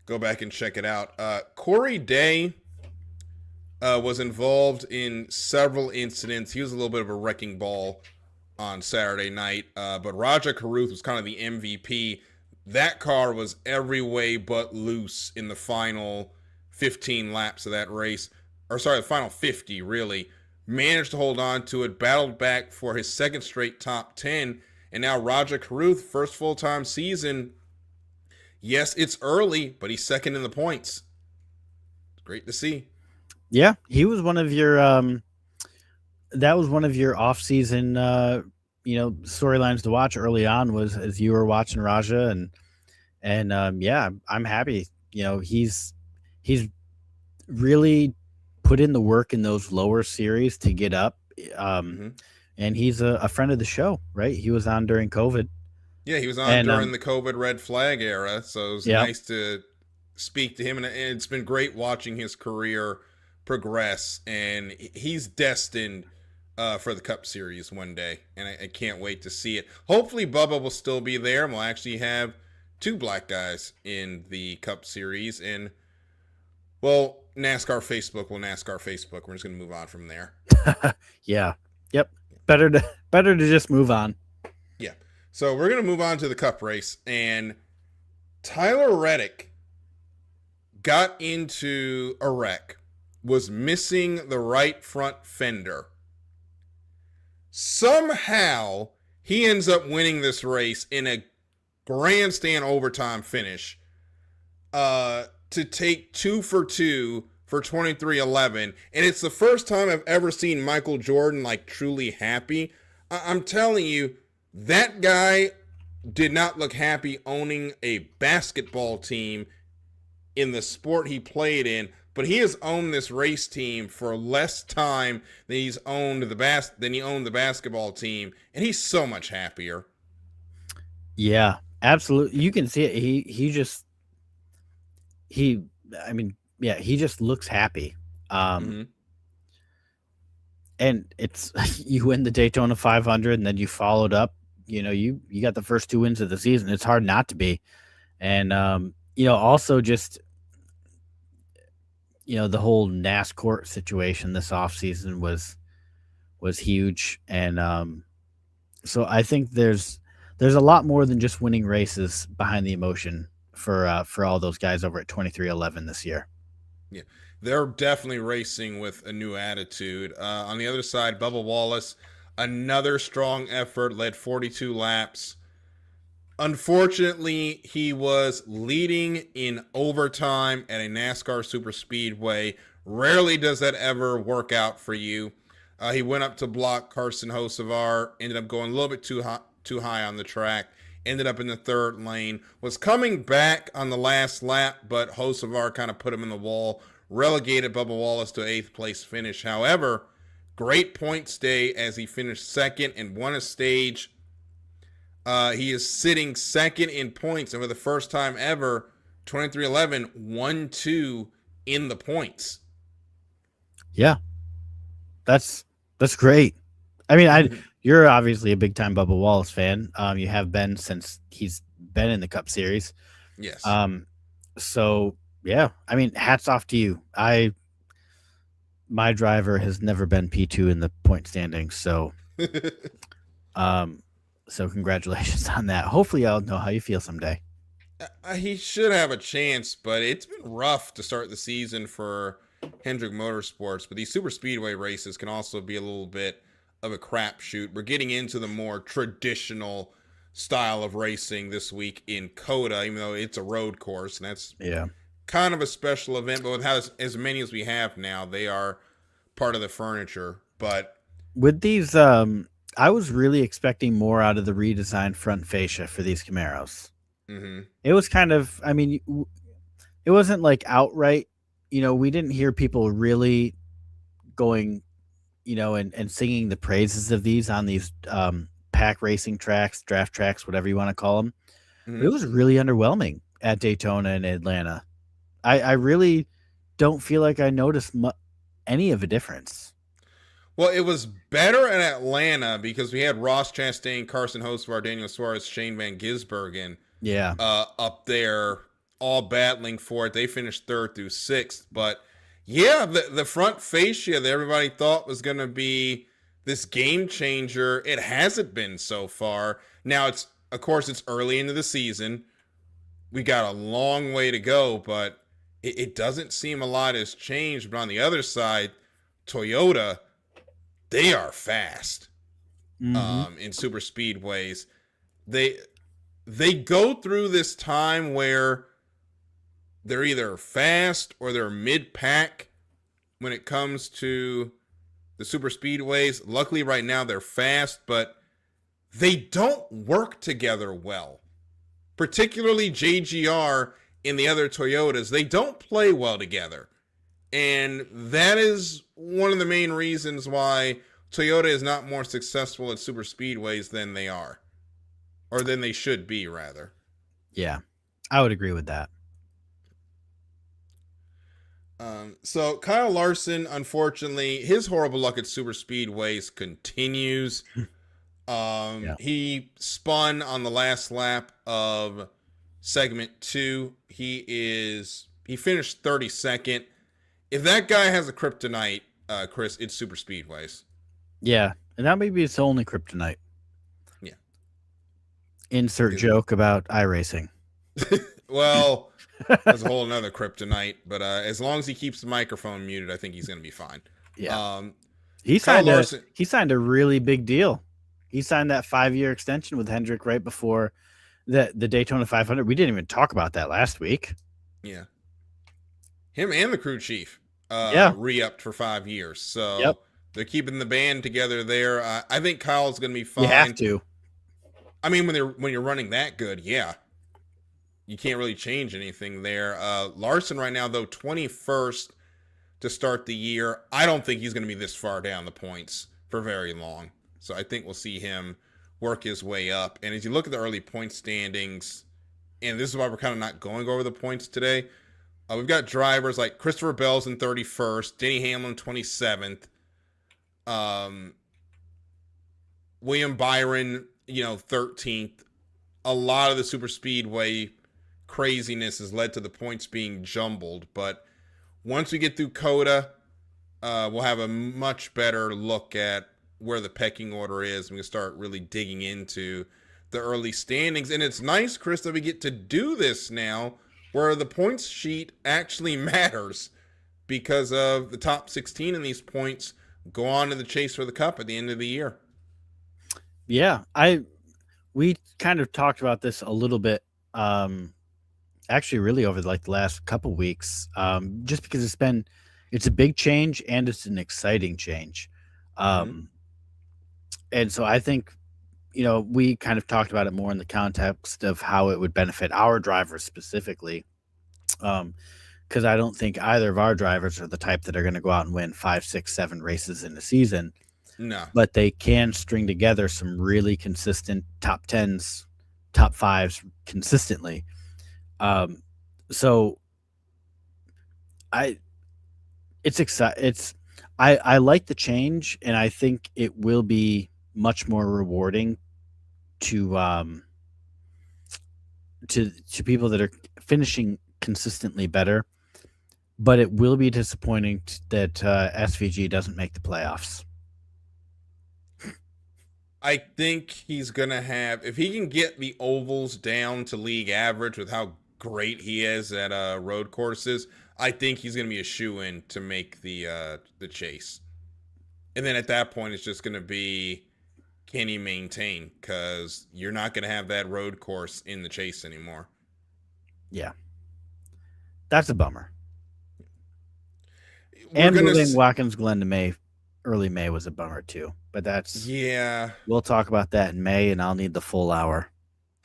[SPEAKER 1] go back and check it out. Corey Day was involved in several incidents. He was a little bit of a wrecking ball on Saturday night, but Raja Caruth was kind of the MVP. That car was every way but loose in the final 15 laps of that race. Or sorry, the final 50, really. Managed to hold on to it, battled back for his second straight top 10, and now Raja Caruth, first full-time season. Yes, it's early, but he's second in the points. Great to see.
[SPEAKER 3] Yeah, he was one of your that was one of your off-season storylines to watch early on, was as you were watching Raja, and I'm happy. He's really put in the work in those lower series to get up. And he's a friend of the show, right? He was on during COVID.
[SPEAKER 1] Yeah, he was on during the COVID red flag era, so it was nice to speak to him, and it's been great watching his career progress, and he's destined for the Cup Series one day, and I can't wait to see it. Hopefully Bubba will still be there, and we'll actually have two black guys in the Cup Series, and well, NASCAR Facebook will NASCAR Facebook. We're just going to move on from there.
[SPEAKER 3] Yeah. Yep. Better to just move on.
[SPEAKER 1] Yeah. So we're going to move on to the Cup race, and Tyler Reddick got into a wreck, was missing the right front fender. Somehow he ends up winning this race in a grandstand overtime finish to take 2 for 2 for 23-11. And it's the first time I've ever seen Michael Jordan truly happy. I'm telling you, that guy did not look happy owning a basketball team in the sport he played in, but he has owned this race team for less time than he owned the basketball team, and he's so much happier.
[SPEAKER 3] Yeah, absolutely. You can see it. He just looks happy. And it's you win the Daytona 500, and then you followed up. You got the first 2 wins of the season. It's hard not to be. And also just the whole NASCAR situation this offseason was huge. And so I think there's a lot more than just winning races behind the emotion for all those guys over at 23-11 this year.
[SPEAKER 1] Yeah, they're definitely racing with a new attitude. On the other side, Bubba Wallace, another strong effort, led 42 laps. Unfortunately, he was leading in overtime at a NASCAR super speedway. Rarely does that ever work out for you. He went up to block Carson Hocevar, ended up going a little bit too high on the track, ended up in the third lane, was coming back on the last lap, but Hocevar kind of put him in the wall, relegated Bubba Wallace to 8th place finish. However, great points day as he finished second and won a stage. He is sitting second in points, and for the first time ever, 23-11 1-2 in the points.
[SPEAKER 3] Yeah, that's great. I mean, you're obviously a big time Bubba Wallace fan. You have been since he's been in the Cup Series.
[SPEAKER 1] Yes.
[SPEAKER 3] So yeah, I mean, hats off to you. My driver has never been P2 in the point standings, so so congratulations on that. Hopefully I'll know how you feel someday.
[SPEAKER 1] He should have a chance, but it's been rough to start the season for Hendrick Motorsports. But these super speedway races can also be a little bit of a crapshoot. We're getting into the more traditional style of racing this week in COTA, even though it's a road course, and that's kind of a special event, but with as many as we have now, they are part of the furniture. But
[SPEAKER 3] with these, I was really expecting more out of the redesigned front fascia for these Camaros. It was kind of, I mean, it wasn't like outright, we didn't hear people really going, and singing the praises of these on these pack racing tracks, draft tracks, whatever you want to call them. But it was really underwhelming at Daytona and Atlanta. I really don't feel like I noticed any of a difference.
[SPEAKER 1] Well, it was better in Atlanta because we had Ross Chastain, Carson Hocevar, Daniel Suarez, Shane Van Gisbergen up there all battling for it. They finished 3rd through 6th. But, yeah, the front fascia that everybody thought was going to be this game changer, it hasn't been so far. Now, of course, it's early into the season. We got a long way to go, but it doesn't seem a lot has changed. But on the other side, Toyota, they are fast in super speedways. They go through this time where they're either fast or they're mid-pack when it comes to the super speedways. Luckily, right now, they're fast, but they don't work together well. Particularly JGR and the other Toyotas. They don't play well together. And that is one of the main reasons why Toyota is not more successful at super speedways than they are. Or than they should be, rather.
[SPEAKER 3] Yeah, I would agree with that.
[SPEAKER 1] So Kyle Larson, unfortunately, his horrible luck at super speedways continues. He spun on the last lap of segment 2. He finished 32nd. If that guy has a kryptonite, Chris, it's super speedways.
[SPEAKER 3] Yeah, and that may be its only kryptonite.
[SPEAKER 1] Yeah.
[SPEAKER 3] Insert joke about iRacing.
[SPEAKER 1] Well, that's a whole another kryptonite. But as long as he keeps the microphone muted, I think he's going to be fine.
[SPEAKER 3] Yeah. He signed a really big deal. He signed that 5-year extension with Hendrick right before the Daytona 500. We didn't even talk about that last week.
[SPEAKER 1] Yeah. Him and the crew chief re-upped for 5 years. So they're keeping the band together there. I think Kyle's going to be fine.
[SPEAKER 3] You have to.
[SPEAKER 1] I mean, when you're running that good, yeah. You can't really change anything there. Larson right now, though, 21st to start the year. I don't think he's going to be this far down the points for very long. So I think we'll see him work his way up. And as you look at the early point standings, and this is why we're kind of not going over the points today, we've got drivers like Christopher Bell's in 31st, Denny Hamlin 27th, William Byron, 13th. A lot of the super speedway craziness has led to the points being jumbled. But once we get through COTA, we'll have a much better look at where the pecking order is. We can start really digging into the early standings. And it's nice, Chris, that we get to do this now where the points sheet actually matters because of the top 16 in these points go on to the chase for the cup at the end of the year.
[SPEAKER 3] Yeah, we kind of talked about this a little bit, actually really over the last couple weeks, just because it's a big change and it's an exciting change. And so I think, we kind of talked about it more in the context of how it would benefit our drivers specifically. Because I don't think either of our drivers are the type that are going to go out and win 5, 6, 7 races in a season.
[SPEAKER 1] No.
[SPEAKER 3] But they can string together some really consistent top 10s, top 5s consistently. So I like the change, and I think it will be much more rewarding to people that are finishing consistently better. But it will be disappointing that SVG doesn't make the playoffs.
[SPEAKER 1] I think he's going to have, if he can get the ovals down to league average with how great he is at road courses, I think he's going to be a shoo-in to make the chase. And then at that point, it's just going to be, can he maintain? Because you're not going to have that road course in the chase anymore.
[SPEAKER 3] Yeah. That's a bummer.
[SPEAKER 1] We're
[SPEAKER 3] And
[SPEAKER 1] gonna
[SPEAKER 3] moving Watkins Glen to May, early May was a bummer too. But
[SPEAKER 1] yeah.
[SPEAKER 3] we'll talk about that in May, and I'll need the full hour.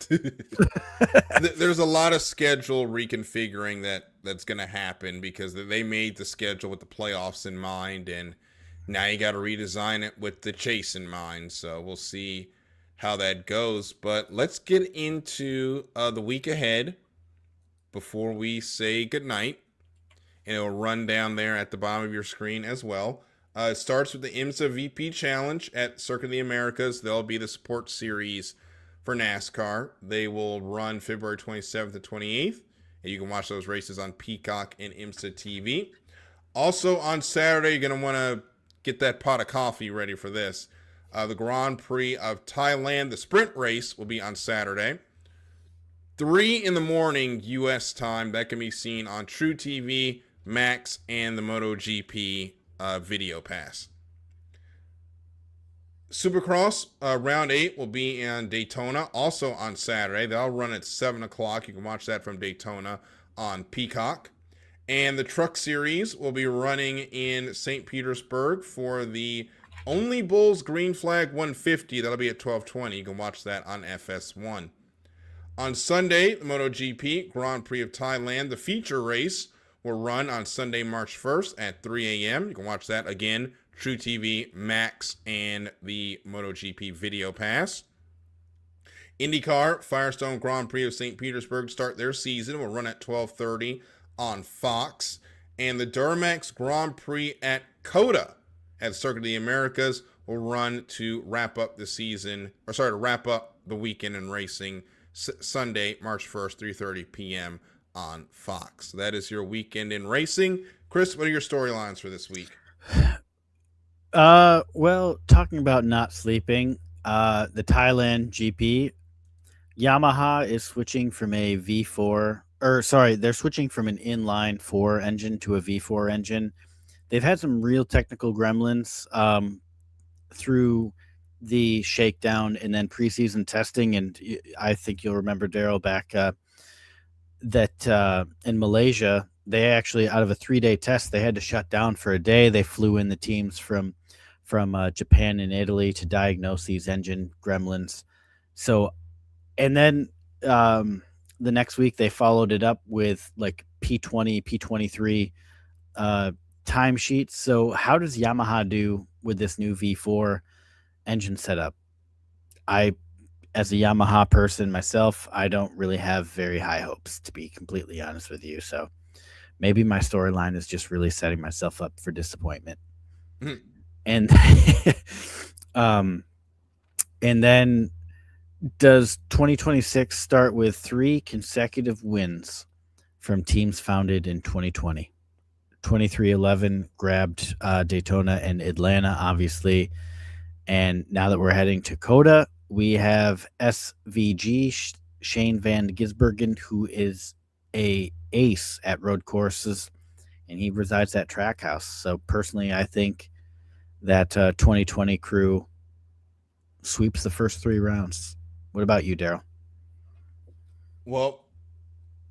[SPEAKER 1] There's a lot of schedule reconfiguring that's going to happen because they made the schedule with the playoffs in mind, and now you got to redesign it with the chase in mind. So we'll see how that goes. But let's get into the week ahead before we say goodnight. And it'll run down there at the bottom of your screen as well. It starts with the IMSA VP Challenge at Circuit of the Americas. There'll be the support series for NASCAR. They will run February 27th to 28th. And you can watch those races on Peacock and IMSA TV. Also on Saturday, you're going to want to get that pot of coffee ready for this. The Grand Prix of Thailand, the sprint race, will be on Saturday. 3 in the morning U.S. time. That can be seen on True TV, Max, and the MotoGP video pass. Supercross round 8 will be in Daytona, also on Saturday. They'll run at 7 o'clock. You can watch that from Daytona on Peacock. And the Truck Series will be running in St. Petersburg for the Only Bulls Green Flag 150. That'll be at 12:20. You can watch that on FS1. On Sunday, the MotoGP Grand Prix of Thailand, the feature race, will run on Sunday, March 1st at 3 a.m. You can watch that again, True TV, Max, and the MotoGP Video Pass. IndyCar Firestone Grand Prix of St. Petersburg start their season. Will run at 12:30 on Fox. And the Duramax Grand Prix at COTA at Circuit of the Americas will run to wrap up the season, to wrap up the weekend in racing Sunday, March 1st, 3:30 p.m. on Fox. That is your weekend in racing. Chris, what are your storylines for this week?
[SPEAKER 3] Well, talking about not sleeping, the Thailand GP, Yamaha is switching from a V4, they're switching from an inline 4 engine to a V4 engine. They've had some real technical gremlins through the shakedown and then preseason testing, and I think you'll remember, Darryl, back that in Malaysia, they actually, out of a 3-day test, they had to shut down for a day. They flew in the teams from Japan and Italy to diagnose these engine gremlins. So, and then the next week they followed it up with like P20, P23 timesheets. So how does Yamaha do with this new V4 engine setup? As a Yamaha person myself, I don't really have very high hopes, to be completely honest with you. So maybe my storyline is just really setting myself up for disappointment. And and then does 2026 start with 3 consecutive wins from teams founded in 2020? 2311 grabbed Daytona and Atlanta, obviously. And now that we're heading to COTA, we have SVG, Shane Van Gisbergen, who is a ace at road courses, and he resides at Trackhouse. So personally, I think that 2020 crew sweeps the first 3 rounds. What about you, Darryl?
[SPEAKER 1] Well,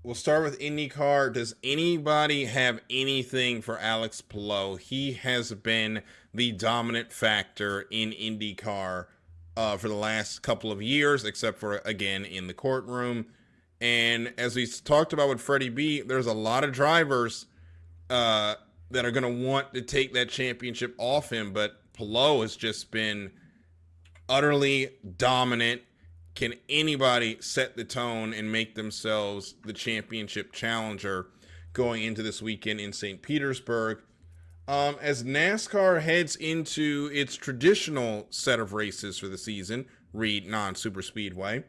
[SPEAKER 1] we'll start with IndyCar. Does anybody have anything for Alex Palou? He has been the dominant factor in IndyCar for the last couple of years, except for, again, in the courtroom. And as we talked about with Freddie B, there's a lot of drivers that are going to want to take that championship off him, but Palou has just been utterly dominant. Can anybody set the tone and make themselves the championship challenger going into this weekend in St. Petersburg? As NASCAR heads into its traditional set of races for the season, read non-super speedway,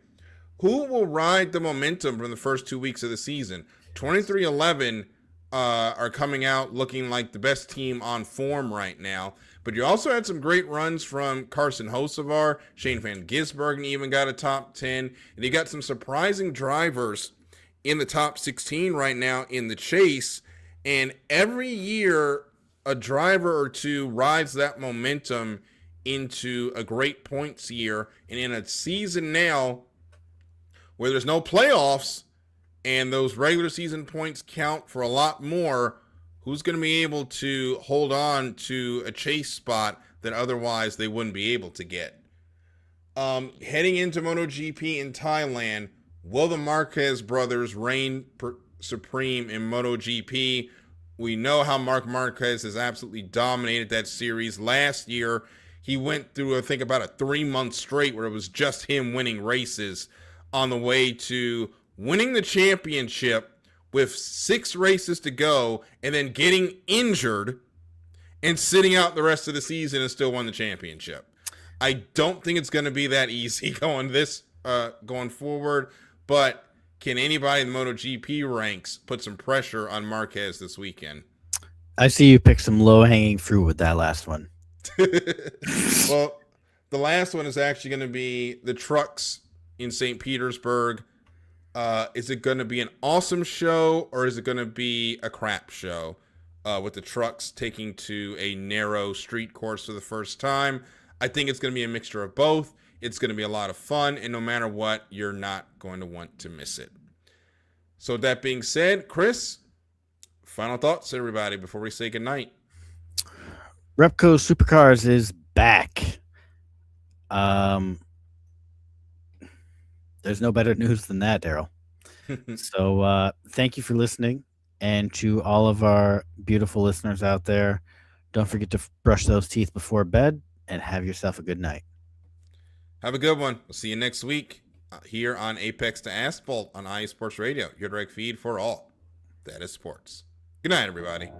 [SPEAKER 1] who will ride the momentum from the first 2 weeks of the season? 2311 are coming out looking like the best team on form right now. But you also had some great runs from Carson Hocevar. Shane Van Gisbergen even got a top 10. And you got some surprising drivers in the top 16 right now in the chase. And every year, a driver or two rides that momentum into a great points year. And in a season now where there's no playoffs, and those regular season points count for a lot more. Who's going to be able to hold on to a chase spot that otherwise they wouldn't be able to get? Heading into MotoGP in Thailand, will the Marquez brothers reign supreme in MotoGP? We know how Marc Marquez has absolutely dominated that series. Last year, he went through, I think, about a 3-month straight where it was just him winning races on the way to winning the championship with 6 races to go and then getting injured and sitting out the rest of the season and still won the championship. I don't think it's going to be that easy going forward, but can anybody in the MotoGP ranks put some pressure on Marquez this weekend?
[SPEAKER 3] I see you pick some low-hanging fruit with that last one.
[SPEAKER 1] Well, the last one is actually going to be the trucks in St. Petersburg. Is it going to be an awesome show, or is it going to be a crap show with the trucks taking to a narrow street course for the first time? I think it's going to be a mixture of both. It's going to be a lot of fun, and no matter what, you're not going to want to miss it. So with that being said, Chris, final thoughts, everybody, before we say goodnight.
[SPEAKER 3] Repco Supercars is back. There's no better news than that, Darryl. So thank you for listening. And to all of our beautiful listeners out there, don't forget to brush those teeth before bed and have yourself a good night.
[SPEAKER 1] Have a good one. We'll see you next week here on Apex to Asphalt on IE Sports Radio, your direct feed for all that is sports. Good night, everybody.